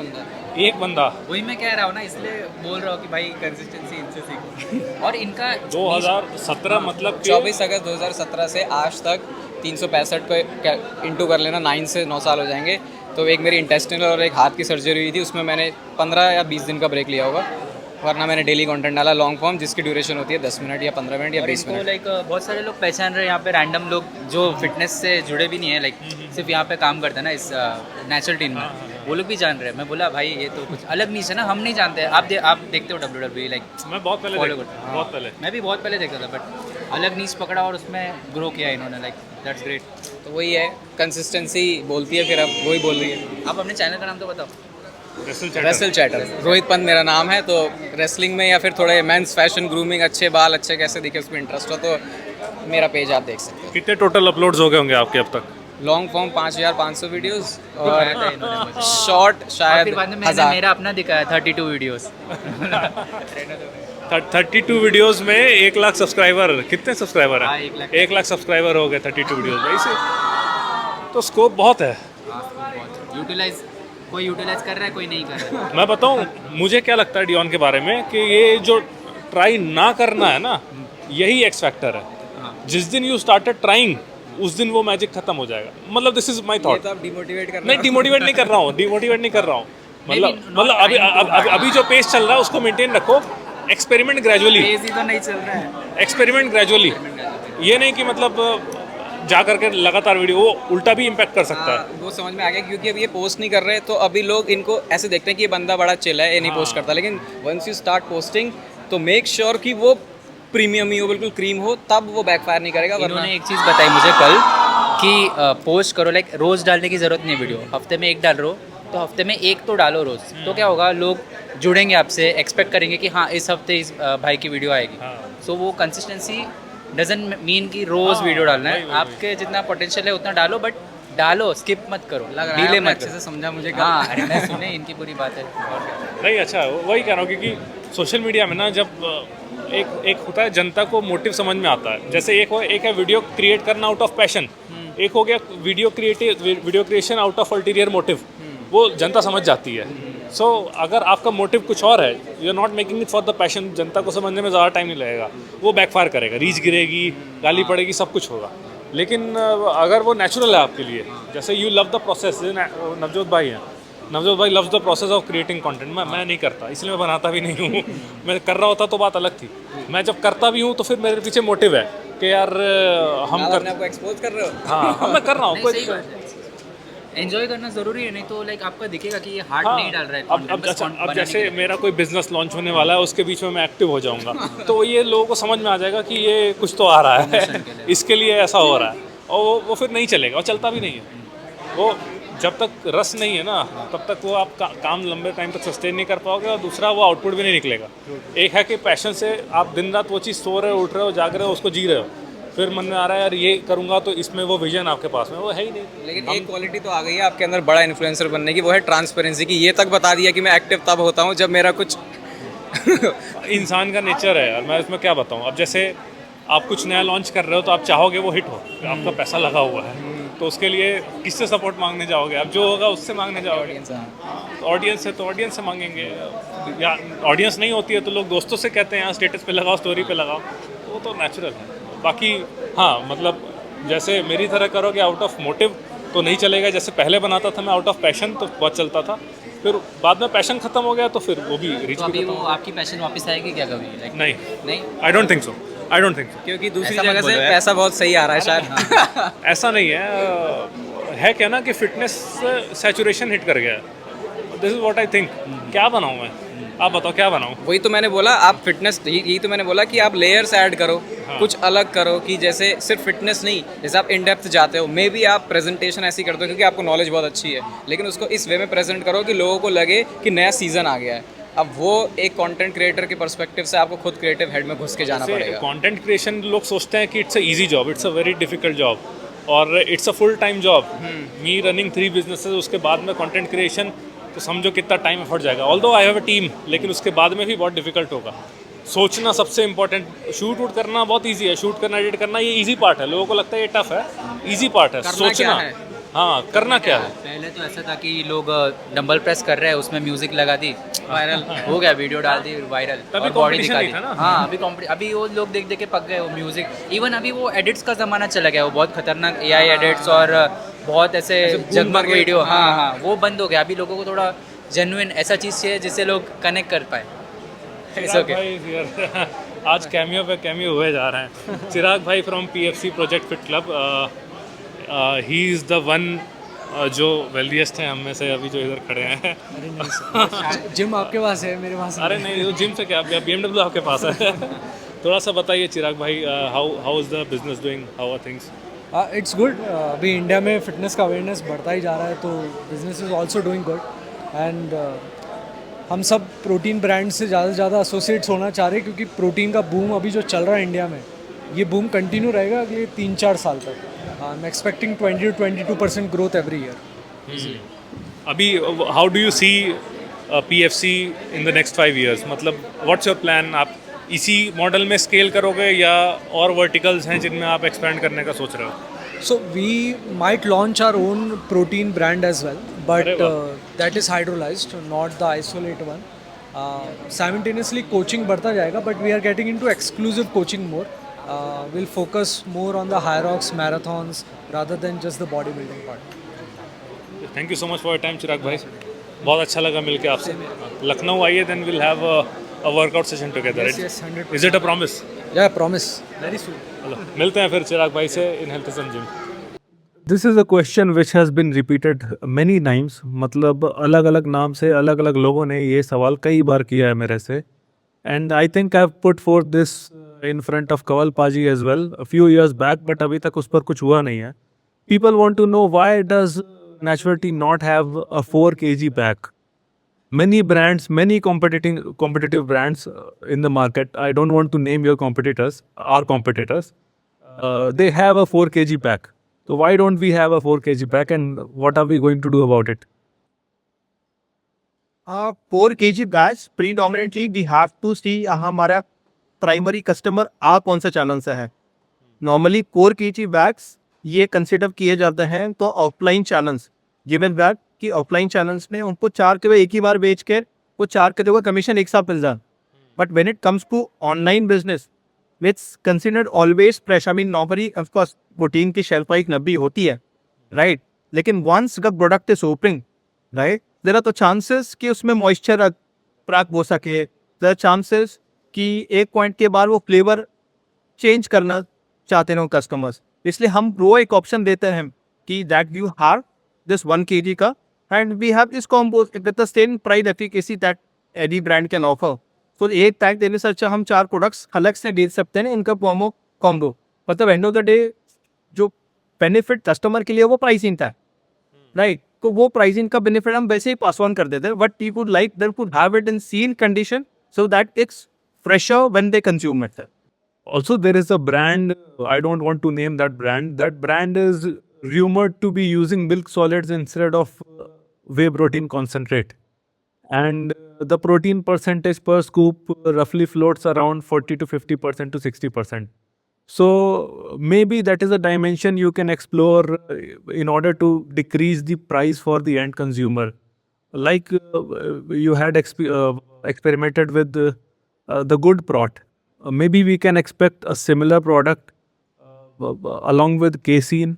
बंदा
वही मैं कह रहा हूँ ना, इसलिए बोल रहा हूँ कि भाई कंसिस्टेंसी इनसे सीखो। और इनका
2017 मतलब
24 अगस्त 2017 से आज तक 365 को इंटू कर लेना, 9 से 9 साल हो जाएंगे। तो एक मेरी इंटेस्टिनल और एक हाथ की सर्जरी हुई थी, उसमें मैंने 15 या 20 दिन का ब्रेक लिया होगा, वरना मैंने डेली कंटेंट डाला लॉन्ग फॉर्म, जिसकी ड्यूरेशन होती है 10 मिनट या 15 मिनट या 20 मिनट।
लाइक बहुत सारे लोग पहचान रहे हैं यहाँ पे, रैंडम लोग जो फिटनेस से जुड़े भी नहीं है, लाइक सिर्फ यहाँ पे काम करते हैं ना इस नेचुरल टीम में, वो लोग भी जान रहे हैं। मैं बोला भाई ये तो कुछ अलग नीच है ना, हम नहीं जानते। आप देखते हो WWE, लाइक
मैं बहुत पहले
फॉलो
देखता,
करता,
बहुत पहले
मैं भी बहुत पहले देखता था, बट अलग नीच पकड़ा और उसमें ग्रो किया इन्होंने, लाइक दैट्स ग्रेट।
तो वही है, कंसिस्टेंसी बोलती है, फिर अब वही बोल रही है।
आप अपने चैनल का नाम तो बताओ।
रेसल चैटर, रोहित पंत मेरा नाम है। तो रेसलिंग में या फिर थोड़े मेंस फैशन, ग्रूमिंग, अच्छे बाल अच्छे कैसे दिखे उसमें इंटरेस्ट हो तो मेरा पेज आप देख सकते हो।
कितने टोटल अपलोड्स हो गए होंगे आपके अब तक?
लॉन्ग फॉर्म 5500 वीडियोस और शॉर्ट शायद
फिर बाद में मैंने
1000।
मेरा अपना दिखाया 32 वीडियोस
32 वीडियोस में 1 लाख सब्सक्राइबर, कितने सब्सक्राइबर
हाँ,
हैं?
1 लाख।
1 लाख सब्सक्राइबर हो गए 32 वीडियोस में, इसे तो स्कोप बहुत है।
यूटिलाइज कोई यूटिलाइज कर रहा है, कोई नहीं कर रहा है।
मैं बताऊं मुझे क्या लगता है डियोन के बारे में कि ये जो ट्राई ना करना है ना, यही एक्स फैक्टर है। जिस दिन यू स्टार्टेड ट्राइंग उस दिन वो मैजिक खत्म हो जाएगा। मतलब दिस इज माय
ये
थॉट।
तो आप डिमोटिवेट कर
नहीं, डिमोटिवेट नहीं कर रहा हूँ, डिमोटिवेट नहीं कर रहा हूँ। मतलब अभी जो पेस चल रहा है उसको मेंटेन रखो। एक्सपेरिमेंट ग्रेजुअली,
तेजी तो नहीं चल रहा है।
Experiment gradually. ये नहीं कि मतलब जा करके लगातार वीडियो, वो उल्टा भी इम्पैक्ट कर सकता है।
वो समझ में आ गया, क्योंकि अभी ये पोस्ट नहीं कर रहे तो अभी लोग इनको ऐसे देखते हैं कि ये बंदा बड़ा चिल है, ये नहीं पोस्ट करता। लेकिन वंस यू स्टार्ट पोस्टिंग तो मेक श्योर कि वो प्रीमियम ही हो, बिल्कुल क्रीम हो, तब वो बैकफायर नहीं करेगा। वरना
इन्होंने एक चीज़ बताई मुझे कल कि पोस्ट करो, लाइक रोज़ डालने की ज़रूरत नहीं है वीडियो। हफ्ते में एक डाल रहे हो तो हफ्ते में एक तो डालो रोज़। तो क्या होगा, लोग जुड़ेंगे आपसे, एक्सपेक्ट करेंगे कि हाँ इस हफ्ते इस भाई की वीडियो आएगी। सो वो कंसिस्टेंसी डजंट मीन कि रोज़ वीडियो डालना है। आपके जितना पोटेंशियल है उतना डालो, बट डालो, स्किप मत करो,
लग रहा है
डिले
आपने
मत
अच्छे
करो।
से समझा मुझे।
हाँ, अरे मैं सुने इनकी पूरी बात है। और क्या।
नहीं, अच्छा वही कह रहा हूँ क्योंकि सोशल मीडिया में ना जब एक होता है जनता को मोटिव समझ में आता है। जैसे एक है वीडियो क्रिएट करना आउट ऑफ पैशन, एक हो गया video creation out of ulterior motive. वो जनता समझ जाती है। सो अगर आपका मोटिव कुछ और है, you are not making it for the passion, जनता को समझने में ज़्यादा टाइम नहीं लगेगा, वो बैकफायर करेगा, रीच गिरेगी, गाली पड़ेगी, सब कुछ होगा। लेकिन अगर वो नेचुरल है आपके लिए, जैसे you love the process, Navjot भाई हैं, नवजोत भाई loves the process of creating content. मैं नहीं करता, इसलिए मैं बनाता भी नहीं हूँ। मैं कर रहा होता तो बात अलग थी। मैं जब करता भी हूँ तो फिर मेरे पीछे मोटिव है कि यार हम
आप
कर,
अपने आप को एक्सपोज कर रहे हो।
हाँ मैं कर रहा हूँ। कोई
एंजॉय करना जरूरी है, नहीं तो लाइक आपका दिखेगा कि ये हार्ट
हाँ,
नहीं डाल रहा है
अब
content, बस
अच्छा,
बनाने
अब
के
जैसे
लिए।
मेरा कोई बिजनेस लॉन्च होने वाला है, उसके बीच में मैं एक्टिव हो जाऊंगा तो ये लोगों को समझ में आ जाएगा कि ये कुछ तो आ रहा है, इसके लिए ऐसा हो रहा है, और वो फिर नहीं चलेगा, और चलता भी नहीं है। वो जब तक रस नहीं है ना, तब तक वो आप काम लंबे टाइम तक सस्टेन नहीं कर पाओगे, और दूसरा वो आउटपुट भी नहीं निकलेगा। एक है कि पैशन से आप दिन रात वो चीज़ सो रहे हो, उठ रहे हो, जाग रहे हो, उसको जी रहे हो, फिर मन में आ रहा है यार ये करूँगा, तो इसमें वो विजन आपके पास में वो है ही नहीं।
लेकिन एक क्वालिटी तो आ गई है आपके अंदर बड़ा इन्फ्लुएंसर बनने की, वो है ट्रांसपेरेंसी की। ये तक बता दिया कि मैं एक्टिव तब होता हूँ जब मेरा कुछ
इंसान का नेचर है यार, मैं इसमें क्या बताऊँ। अब जैसे आप कुछ नया लॉन्च कर रहे हो तो आप चाहोगे वो हिट हो, आपका पैसा लगा हुआ है, तो उसके लिए किससे सपोर्ट मांगने जाओगे? आप जो होगा उससे मांगने जाओगे। ऑडियंस है तो ऑडियंस से मांगेंगे, या ऑडियंस नहीं होती है तो लोग दोस्तों से कहते हैं यार स्टेटस पे लगाओ, स्टोरी पे लगाओ, वो तो नेचुरल है। बाकी हाँ, मतलब जैसे मेरी तरह करोगे आउट ऑफ मोटिव तो नहीं चलेगा। जैसे पहले बनाता था मैं आउट ऑफ पैशन तो बहुत चलता था, फिर बाद में पैशन खत्म हो गया तो फिर वो भी रीच
तो
भी
अभी
खत्म
वो
हो
आपकी पैशन वापस आएगी क्या कभी? लाइक
नहीं,
नहीं,
I don't think so, I don't think so.
क्योंकि दूसरी
ऐसा मत
जगह से
बोलो यार।
पैसा बहुत सही आ रहा है शायद।
ऐसा नहीं है क्या ना कि फिटनेस सैचुरेशन हिट कर गया है। This is what I think. क्या बनाऊँ मैं, आप बताओ क्या बनाऊँ?
वही तो मैंने बोला, आप फिटनेस, यही तो मैंने बोला कि आप लेयर्स ऐड करो, कुछ अलग करो, कि जैसे सिर्फ फिटनेस नहीं, जैसे आप इन डेप्थ जाते हो, मे बी आप प्रेजेंटेशन ऐसी करते हो क्योंकि आपको नॉलेज बहुत अच्छी है, लेकिन उसको इस वे में प्रेजेंट करो कि लोगों को लगे कि नया सीजन आ गया है। अब वो एक कंटेंट क्रिएटर के पर्सपेक्टिव से आपको खुद क्रिएटिव हेड में घुस के जाना पड़ेगा।
कंटेंट क्रिएशन लोग सोचते हैं कि it's a easy job, it's a very difficult job, और it's a full time job. Me running 3 businesses, उसके बाद में कंटेंट क्रिएशन, तो समझो कितना टाइम एफर्ट जाएगा। Although I have a team, लेकिन उसके बाद में भी बहुत डिफिकल्ट होगा। सोचना सबसे इंपॉर्टेंट, शूट वूट करना बहुत इजी है, शूट करना, एडिट करना ये इजी पार्ट है। लोगों को लगता है ये टफ है, इजी पार्ट है।
करना
सोचना
क्या है?
हाँ, करना क्या है।
पहले तो ऐसा था कि लोग डंबल प्रेस कर रहे हैं, उसमें म्यूजिक लगा दी, वायरल हो गया, वीडियो डाल दी, वायरल,
तभी
और बॉडी
competition
दिखा
नहीं
दी।
था ना।
हाँ, अभी वो लोग देख देख के पक गए वो म्यूजिक। इवन अभी वो एडिट्स का ज़माना चला गया, वो बहुत खतरनाक AI एडिट्स और बहुत ऐसे जगमग वीडियो, हाँ, वो बंद हो गया। अभी लोगों को थोड़ा जेन्युइन ऐसा चीज़ चाहिए जिससे लोग कनेक्ट कर पाए।
चिराग भाई यार, आज कैमियो पे कैमियो हुए जा रहे हैं। चिराग भाई from PFC project fit club, he is the one जो वेल्दिएस्ट हैं हम में से अभी जो इधर खड़े हैं।
जिम आपके पास है, मेरे पास
अरे नहीं, वो जिम से क्या, BMW आपके पास है। थोड़ा सा बताइए चिराग भाई, how is the business doing, how are things?
It's good. अभी इंडिया में फिटनेस का अवेयरनेस बढ़ता ही जा रहा है, तो business is also doing good. And हम सब प्रोटीन ब्रांड से ज़्यादा से ज़्यादा एसोसिएट्स होना चाह रहे हैं, क्योंकि प्रोटीन का बूम अभी जो चल रहा है इंडिया में, ये बूम कंटिन्यू रहेगा अगले 3-4 साल तक। I'm expecting 20 to 22% growth every year.
अभी how do you see PFC in the next 5 years? मतलब व्हाट्स योर प्लान? आप इसी मॉडल में स्केल करोगे या और वर्टिकल्स हैं जिनमें आप एक्सपेंड करने का सोच रहे हो?
So we might launch our own protein brand as well, but
अरे वाह।
that is hydrolyzed, not the isolate one. Simultaneously coaching बढ़ता जाएगा, but we are getting into exclusive coaching more. We'll focus more on the Hyrox marathons rather than just the bodybuilding part.
Thank you so much for your time Chirag bhai, बहुत अच्छा लगा मिलके आपसे। लखनऊ आइए, then will have a workout session together.
Yes, 100%.
Is it a promise?
Yeah, promise. Very soon.
चलो मिलते हैं फिर चिराग भाई से in health gym. This is a question which has been repeated many times. मतलब अलग अलग नाम से अलग अलग लोगों ने ये सवाल कई बार किया है मेरे से, and I think I have put for this in front of Kanwal paaji as well a few years back, but अभी तक उस पर कुछ हुआ नहीं है। People want to know why does Naturalty not have a 4 kg pack? Many brands, many competitive brands in the market, I don't want to name your competitors, our competitors, they have a 4 kg pack. So why don't we have a 4 kg pack, and what are we going to do about it?
4 kg batch predominantly we have to see हमारा primary customer आ कौन सा channel से है। Normally 4 kg bags ये consider किए जाते हैं तो ऑफलाइन चैनल्स, गिवन बैग कि ऑफलाइन चैनल्स में उनको 4 किलो एक ही बार बेच के वो 4 किलो का कमीशन एक साथ मिल जाए। But when it comes to online business it's considered always fresh. I mean normally of course protein की शेल्फ लाइफ 90 होती है, राइट, लेकिन once the product is opening, right, there are तो चांसेस कि उसमें मॉइस्चर प्राप्त हो सके, देयर आर चांसेस कि एक पॉइंट के बाद वो फ्लेवर चेंज करना चाहते हैं कस्टमर्स। इसलिए हम वो एक ऑप्शन देते हैं कि that you have this 1 kg का and we have this combo with the same price efficacy that any brand can offer. तो एक पैक देने से अच्छा हम 4 प्रोडक्ट्स अलग से दे सकते हैं इनका प्रोमो कॉम्बो। मतलब एंड ऑफ द डे जो बेनिफिट कस्टमर के लिए वो प्राइसिंग था, राइट, तो वो प्राइसिंग का बेनिफिट हम वैसे ही पास ऑन कर देते हैं, but people like them to have it in seal condition so that it's fresher when they consume it.
Also, there is a brand, I don't want to name that brand. That brand is rumored to be using milk solids instead of whey protein concentrate. And the protein percentage per scoop roughly floats around 40 to 50% to 60%. So maybe that is a dimension you can explore in order to decrease the price for the end consumer. Like you had experimented with the good prot. Maybe we can expect a similar product along with casein,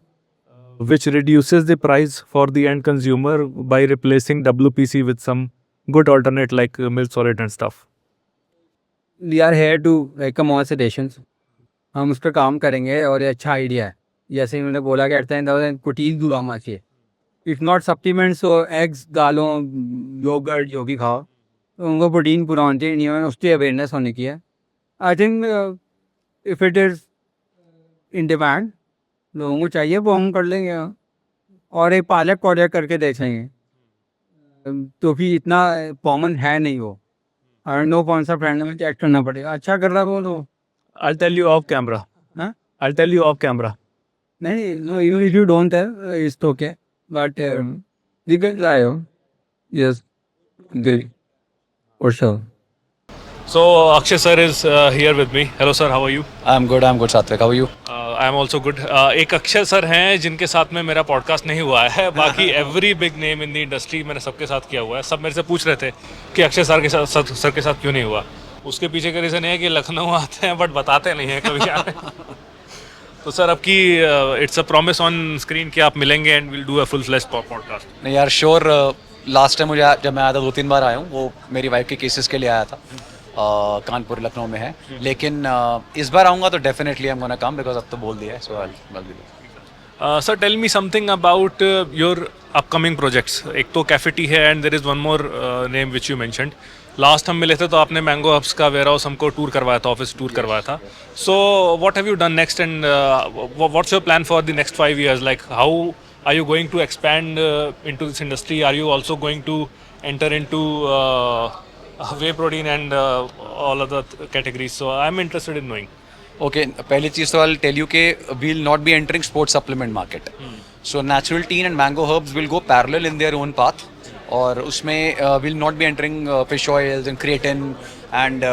which reduces the price for the end consumer by replacing WPC with some good alternate like milk solid and stuff.
We are here to welcome all suggestions. हम उस पर काम करेंगे और ये अच्छा idea है। जैसे उन्होंने बोला कि एट द एंड प्रोटीन दूध आना चाहिए, इफ नॉट सप्लीमेंट्स, तो एग्स, दालों, योगर्ट जो भी खाओ तो उनको प्रोटीन पूरा होना चाहिए, नहीं उसकी अवेयरनेस होने की है। I think if it is in demand, लोगों को चाहिए वो हम कर लेंगे और एक पायलट प्रोजेक्ट करके देखेंगे। तो भी इतना कॉमन है नहीं वो, और नो कौन सा फ्रेंड में चेक करना पड़ेगा, अच्छा कर रहा वो तो।
I'll tell you off camera.
Huh?
I'll tell you off camera.
नहीं, no, if you don't have, it's okay, but we can try. Yes, good, for sure.
So Akshay sir is here with me. Hello sir, how are you?
I'm good, Satvik. How are you?
I am also good. एक Akshay sir हैं जिनके साथ में मेरा podcast नहीं हुआ है, बाकी every big name in the industry मैंने सबके साथ किया हुआ है। सब मेरे से पूछ रहे थे कि अक्षय सर के साथ क्यों नहीं हुआ। उसके पीछे का रीज़न है कि लखनऊ आते हैं बट बताते नहीं हैं कभी आए। तो सर अब की it's a promise on screen कि आप मिलेंगे and will do a full fledged podcast.
नहीं यार, श्योर। लास्ट टाइम मुझे जब मैं आया था 2-3 बार आया हूँ, वो मेरी वाइफ के केसेस के लिए आया था। कानपुर लखनऊ में है, लेकिन इस बार आऊँगा तो definitely I am gonna come, because अब तो बोल दिया है। So I
sir tell me something about your upcoming projects. एक तो कैफेटी है and there is one more name which you mentioned. Last हम मिले थे तो आपने मैंगो हब्स का वेयर हाउस हमको टूर करवाया था, ऑफिस टूर करवाया था। So what have you done next and what's your plan for the next 5 years? Like how are you going to expand into this industry? Are you also going to enter into whey protein and all other categories? So I'm interested in knowing.
Okay, पहली चीज़ तो I tell you के we will not be entering sports supplement market. So natural teen and mango herbs will go parallel in their own path. और उसमें will not be entering fish oils and creatine and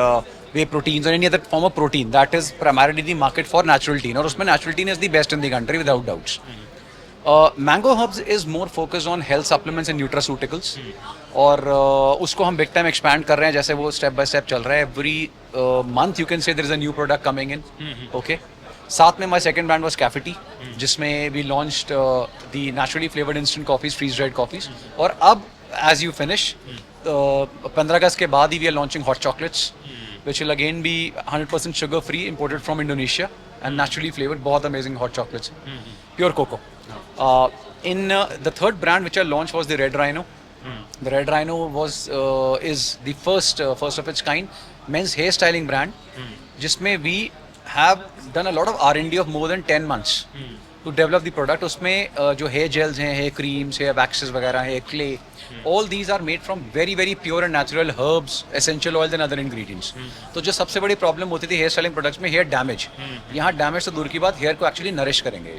whey proteins और any other form of protein. That is primarily the market for natural teen, और उसमें natural teen is the best in the country without doubts. Mango herbs is more focused on health supplements and nutraceuticals, और उसको हम big time expand कर रहे हैं. जैसे वो स्टेप बाय स्टेप चल रहा है. Every month you can say there is a new product coming in. Okay, साथ में माय सेकंड ब्रांड वाज कैफिटी, जिसमें we launched the naturally flavoured instant coffees, freeze dried coffees. और अब एज यू फिनिश 15 अगस्त के बाद ही we are launching hot chocolates which will again be 100% sugar free, imported from Indonesia and naturally flavored. बहुत amazing hot chocolates, pure cocoa. In the third brand which I launched was the Red Rhino. The Red Rhino is the first of its kind men's hair styling brand, जिसमें we have done a lot of R&D of more than 10 months to develop the product. उसमें जो hair gels हैं, hair creams, hair waxes वगैरह, hair clay, all these are made from very very pure and natural herbs, essential oils and other ingredients. तो जो सबसे बड़ी problem होती थी हेयर स्टाइलिंग प्रोडक्ट्स में, हेयर डैमेज, यहाँ डैमेज तो दूर की बात, हेयर को एक्चुअली नरिश करेंगे.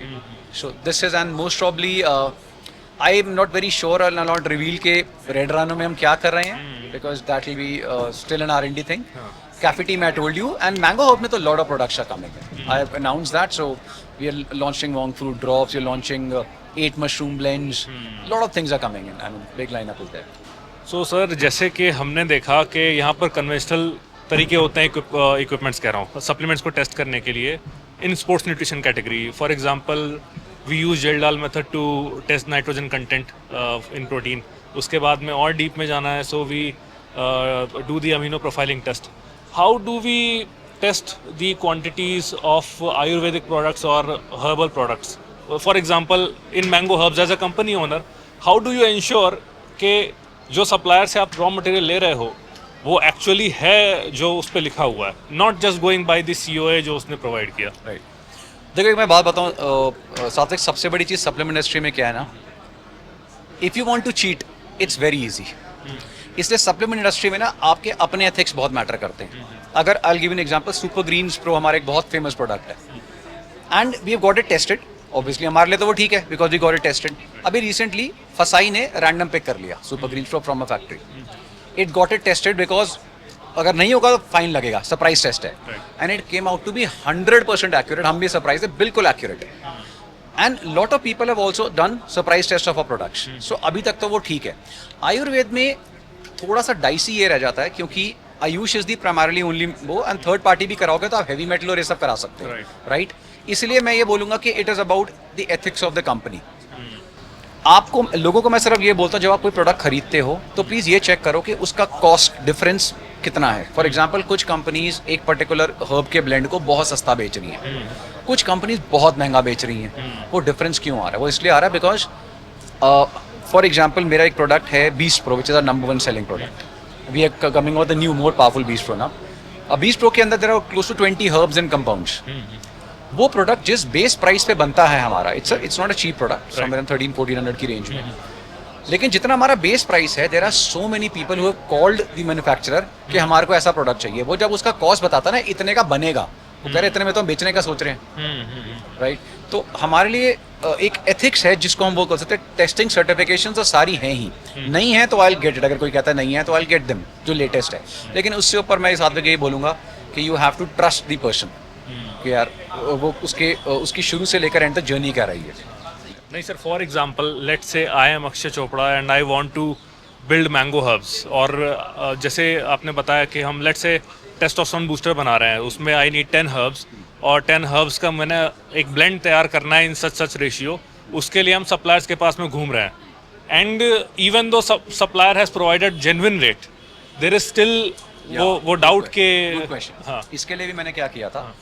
So this is and most probably I am not very sure और नॉट रिवील के रेड रानो में हम क्या कर रहे हैं, because that will be still an R&D thing. Cafety I told you, and Mango Herb में तो lot of products are coming. I have announced that, so we are launching monk fruit drops, we are launching 8 mushroom blends, lot of things are coming in. I mean, big lineup is there.
So sir, जैसे कि हमने देखा कि यहाँ पर conventional तरीके होते हैं इक्विपमेंट्स कह रहा हूँ सप्लीमेंट्स को टेस्ट करने के लिए in sports nutrition category. For example we use Kjeldahl method to test nitrogen content in protein. उसके बाद में और डीप में जाना है, so we do the amino profiling test. How do we test the quantities of Ayurvedic products और herbal products? For example in mango herbs as a company owner, how do you ensure कि जो supplier से आप raw material ले रहे हो वो actually है जो उस पर लिखा हुआ है, not just going by the COA जो उसने प्रोवाइड किया.
राइट. देखो, एक मैं बात बताऊँ साथ, एक सबसे बड़ी चीज़ सप्लीमेंट इंडस्ट्री में क्या है ना, if you want to cheat it's very easy. इसलिए सप्लीमेंट इंडस्ट्री में ना आपके अपने एथिक्स बहुत मैटर करते हैं. अगर I will give an example, super greens pro हमारा एक बहुत फेमस प्रोडक्ट है and we have got it tested. Obviously हमारे लिए तो वो ठीक है because we got it tested. अभी रिसेंटली फसाई ने रैंडम पिक कर लिया super greens pro from a factory. It got it tested because अगर नहीं होगा तो फाइन लगेगा, सरप्राइज टेस्ट है, and it came out to B 100% accurate. हम भी सरप्राइज है, बिल्कुल एक्यूरेट है. And lot of people have also done surprise test of a products. So अभी तक तो वो ठीक है. आयुर्वेद में थोड़ा सा डाइसी ये रह जाता है क्योंकि Ayush is the primarily only वो, एंड थर्ड पार्टी भी कराओगे तो आप हेवी मेटल और ये सब करा सकते हो. राइट. इसलिए मैं ये बोलूँगा कि it is about the ethics of the company. आपको, लोगों को मैं सिर्फ ये बोलता हूँ, जब आप कोई प्रोडक्ट खरीदते हो तो प्लीज़ ये चेक करो कि उसका कॉस्ट डिफरेंस कितना है. फॉर एग्जांपल, कुछ कंपनीज एक पर्टिकुलर हर्ब के ब्लेंड को बहुत सस्ता बेच रही हैं, कुछ कंपनीज बहुत महंगा बेच रही हैं. वो डिफरेंस क्यों आ रहा है? वो इसलिए आ रहा है बिकॉज फॉर एग्जांपल मेरा एक प्रोडक्ट है beast pro, which is our number 1 selling product. We are coming out the new more powerful beast pro now. Beast pro के अंदर there are close to 20 herbs and compounds. वो product जिस base price पे बनता है हमारा, it's not a cheap product, somewhere in 1300-1400 की range में. लेकिन जितना हमारा बेस प्राइस है, there are so many people who have called the manufacturer कि हमारे को ऐसा प्रोडक्ट चाहिए. वो जब उसका कॉस्ट बताता ना इतने का बनेगा, वो कह रहे इतने में तो हम बेचने का सोच रहे हैं. राइट. तो हमारे लिए एक एथिक्स है जिसको हम वो कर सकते हैं. टेस्टिंग सर्टिफिकेशन तो सारी हैं ही, नहीं है तो आई विल गेट इट. अगर कोई कहता है नहीं है तो आई विल गेट देम जो लेटेस्ट है. लेकिन उससे ऊपर मैं इस बात पे यही बोलूँगा कि you have to trust the person कि यार वो उसकी शुरू से लेकर एंड तक जर्नी क्या रही है.
नहीं sir, for example let's say I am Akshay Chopra and I want to build mango herbs, और जैसे आपने बताया कि हम लेट्स से टेस्टोस्टेरोन बूस्टर बना रहे हैं, उसमें आई नीड 10 हर्ब्स, और 10 हर्ब्स का मैंने एक ब्लेंड तैयार करना है इन सच रेशियो. उसके लिए हम सप्लायर्स के पास में घूम रहे हैं, and even though supplier has provided genuine rate, there is still वो डाउट के.
हाँ, इसके लिए भी मैंने क्या किया था,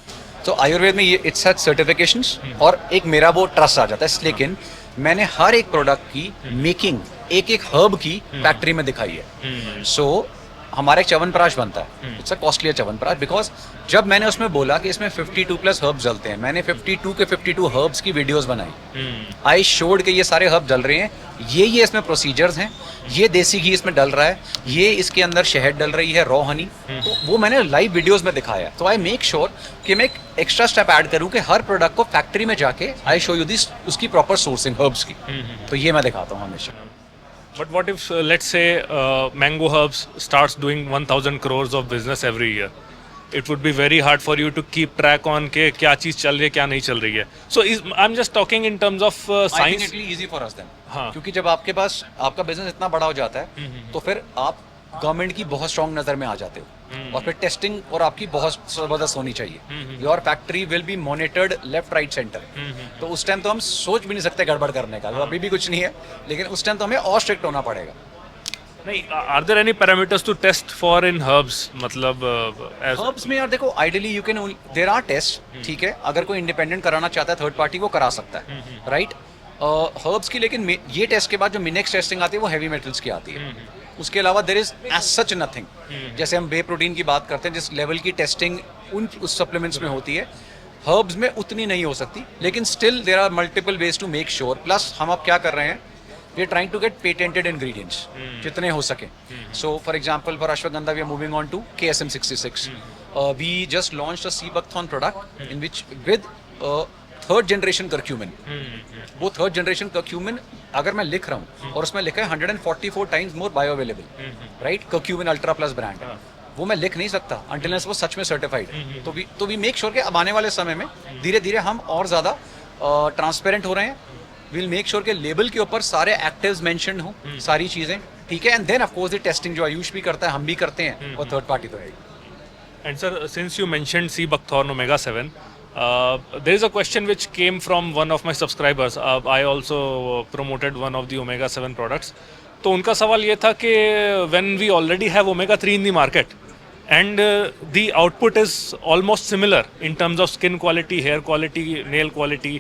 तो आयुर्वेद में ये इट्स हैड सर्टिफिकेशंस और एक मेरा वो ट्रस्ट आ जाता है. लेकिन मैंने हर एक प्रोडक्ट की मेकिंग एक हर्ब की फैक्ट्री में दिखाई है. सो हमारा एक च्यवनप्राश बनता है, it's a costlier chyawanprash, because जब मैंने उसमें बोला कि इसमें 52 प्लस हर्ब्स डलते हैं, मैंने 52 के 52 हर्ब्स की वीडियोस बनाई, आई शोड के ये सारे हर्ब डल रहे हैं, ये इसमें प्रोसीजर्स हैं, ये देसी घी इसमें डल रहा है, ये इसके अंदर शहद डल रही है, रॉ हनी, तो वो मैंने लाइव वीडियोस में दिखाया। तो आई मेक श्योर कि मैं एक एक्स्ट्रा स्टेप ऐड करूं कि हर प्रोडक्ट को फैक्ट्री में जाके आई शो यू दिस उसकी प्रॉपर सोर्सिंग हर्ब्स की, तो ये मैं दिखाता हूँ हमेशा।
But what if, let's say, Mango Herbs starts doing 1,000 crores of business every year? It would be very hard for you to keep track on के क्या चीज़ चल रही है, क्या नहीं चल रही है. So I'm just talking in terms of
I
science.
think it easy for us then.
हाँ.
क्योंकि जब आपके पास आपका बिजनेस इतना बड़ा हो जाता है, तो फिर आप गवर्नमेंट की बहुत स्ट्रॉन्ग नज़र में आ जाते हो, और फिर टेस्टिंग और आपकी बहुत ज़बरदस्त होनी चाहिए। Your factory will be monitored left right centre, तो उस टाइम तो हम सोच भी नहीं सकते गड़बड़ करने का, अभी भी कुछ नहीं है, लेकिन उस टाइम तो हमें और स्ट्रिक्ट होना पड़ेगा।
नहीं, are there any parameters to test for in herbs? मतलब
हर्ब्स में यार देखो, ideally you can, there are test, ठीक है, अगर कोई इंडिपेंडेंट कराना चाहता है थर्ड पार्टी वो करा सकता है, राइट। हर्ब्स की लेकिन ये टेस्ट के बाद जो नेक्स्ट टेस्टिंग आती है वो हैवी मेटल्स की आती है, उसके अलावा there is as such nothing. जैसे हम वे प्रोटीन की बात करते हैं, जिस लेवल की टेस्टिंग उस सप्लीमेंट्स में होती है, हर्ब्स में उतनी नहीं हो सकती, लेकिन still there are multiple ways to make sure. Plus हम अब क्या कर रहे हैं, we are trying to get patented ingredients जितने हो सके। So for example for ashwagandha we are moving on to KSM 66। We just launched a seabuckthorn product in which with third generation curcumin. वो थर्ड जनरेशन कर्क्यूमिन अगर मैं लिख रहा हूँ और उसमें लिखा है 144 times more bio available, right, curcumin ultra plus brand, वो मैं लिख नहीं सकता अनटिल वो सच में सर्टिफाइड। तो वी मेक श्योर कि अब आने वाले समय में धीरे धीरे हम और ज़्यादा ट्रांसपेरेंट हो रहे हैं। विल मेक श्योर के लेबल के ऊपर सारे एक्टिव्स मेंशन्ड हों, सारी चीज़ें, ठीक है, and then of course the testing जो आयुष भी करता है, हम भी करते हैं, और थर्ड पार्टी तो है।
And sir, since you mentioned sea buckthorn omega 7, there is a question which came from one of my subscribers. I also promoted one of the omega 7 products. तो उनका सवाल ये था कि when we already have omega 3 in the market and the output is almost similar in terms of skin quality, hair quality, nail quality,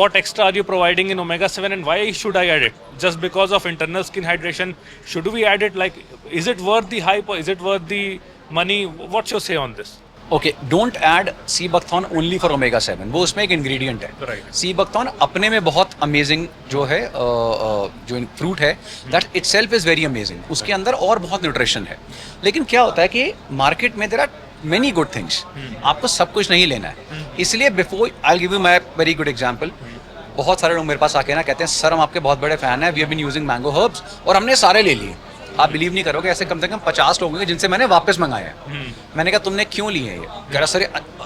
what extra are you providing in omega 7 and why should I add it? Just because of internal skin hydration, should we add it? Like, is it worth the hype or is it worth the money? What's your say on this?
Okay, don't add seabuckthorn only for omega 7, वो उसमें एक ingredient है।
Right.
Sea buckthorn अपने में बहुत amazing जो है, जो फ्रूट है, that itself is very amazing, उसके अंदर और बहुत न्यूट्रिशन है। लेकिन क्या होता है कि मार्केट में there are many good things, आपको सब कुछ नहीं लेना है, इसलिए before I give you my very good example. बहुत सारे लोग मेरे पास आके ना कहते हैं सर हम आपके बहुत बड़े फैन हैं, we have been using mango herbs, और हमने सारे ले लिए। आप बिलीव नहीं करोगे, ऐसे कम से कम 50 लोग होंगे जिनसे मैंने वापस मंगाया है। मैंने कहा तुमने क्यों लिए हैं ये? कह रहा सर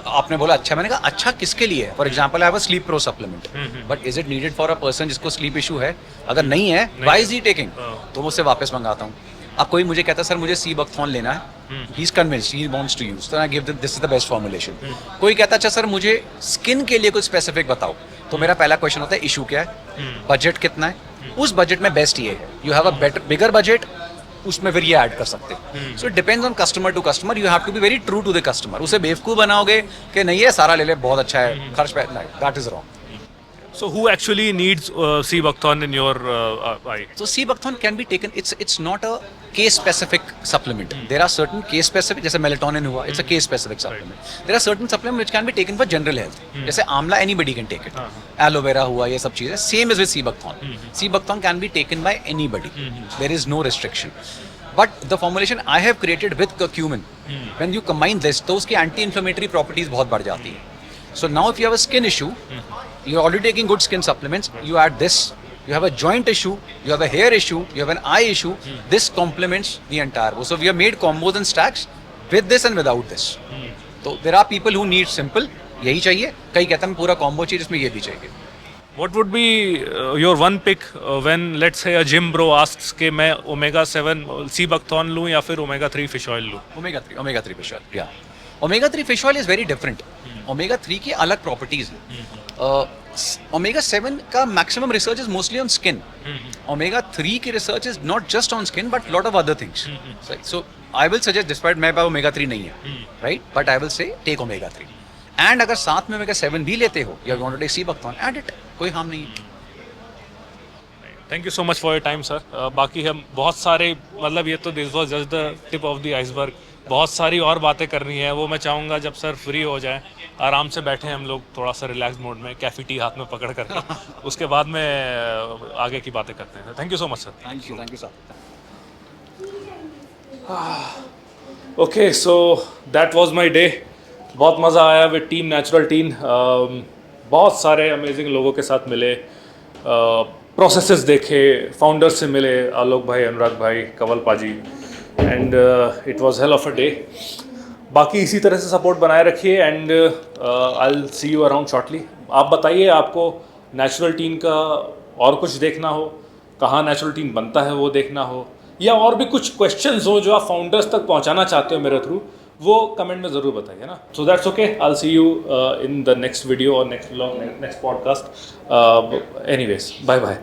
आपने बोला अच्छा। मैंने कहा अच्छा किसके लिए है? For example I have a slip pro supplement, but is it needed for a person जिसको स्लीप इशू है? अगर नहीं है, व्हाई इज ही टेकिंग? तो मुझसे वापस मंगाता हूँ। अब कोई मुझे कहता है सर मुझे सीबकथॉर्न लेना है, he is convinced, he wants to use, तो I give this is the best formulation. कोई कहता है अच्छा सर मुझे स्किन के लिए कुछ स्पेसिफिक बताओ, तो मेरा पहला क्वेश्चन होता है इशू क्या है, बजट कितना है, उस बजट में बेस्ट ये है, you have a better bigger budget, उसमें फिर ये ऐड कर सकते हैं। So it depends on customer to customer, you have to be very true to the customer. उसे बेवकूफ़ बनाओगे कि नहीं है सारा ले ले बहुत अच्छा है, खर्च पे, that is wrong.
So who actually needs sea buckthorn in your eye?
So sea buckthorn can be taken, it's not a case specific supplement. There are certain case specific, जैसे melatonin हुआ, it's a case specific supplement. There are certain supplements which can be taken for general health. जैसे आंवला anybody can take it. Aloe vera हुआ, ये सब चीज़ें same is with sea buckthorn. Sea buckthorn can be taken by anybody. There is no restriction. But the formulation I have created with curcumin, when you combine this, तो उसकी anti-inflammatory properties बहुत बढ़ जाती है. So now if you have a skin issue, you're already taking good skin supplements, you add this, you have a joint issue, you have a hair issue, you have an eye issue, this complements the entire. So we have made combos and stacks with this and without this. So there are people who need simple, यही चाहिए, कई कहते हैं पूरा combo चाहिए जिसमें ये भी चाहिए।
What would be your one pick when let's say a gym bro asks कि मैं omega 7 sea buckthorn लूँ या फिर omega 3 fish oil लूँ?
Omega 3 fish oil, yeah. Omega 3 fish oil is very different. Omega 3 की अलग प्रॉपर्टीज हैं। Omega 7 का maximum research is mostly on skin. Omega 3 की research is not just on skin but lot of other things. So I will suggest, despite मेरे पास Omega 3 नहीं है, right, but I will say take Omega 3, and अगर साथ में Omega 7 भी लेते हो या want to take sea buckthorn, add it, कोई हार्म नहीं है।
Thank you so much for your time sir. बाकी हम बहुत सारे मतलब ये तो this was just the tip of the iceberg, बहुत सारी और बातें करनी है। वो मैं चाहूँगा जब सर फ्री हो जाए, आराम से बैठे हम लोग थोड़ा सा रिलैक्स मोड में, कैफी टी हाथ में पकड़ कर उसके बाद में आगे की बातें करते हैं। Thank you so much sir.
Thank you sir.
Okay so that was my day. बहुत मज़ा आया विद टीम नेचुरल टीन। बहुत सारे अमेजिंग लोगों के साथ मिले, प्रोसेसेस देखे, फाउंडर्स से मिले, आलोक भाई, अनुराग भाई, कंवल पाजी, and it was hell of a day. बाकी इसी तरह से सपोर्ट बनाए रखिए and I will see you around shortly. आप बताइए आपको नेचुरल टीन का और कुछ देखना हो, कहाँ नेचुरल टीन बनता है वो देखना हो, या और भी कुछ क्वेश्चंस हो जो आप फाउंडर्स तक पहुंचाना चाहते हो मेरे थ्रू, वो कमेंट में ज़रूर बताइए ना। So that's okay, I will see you in the next video और next vlog, next podcast. Anyways, bye bye.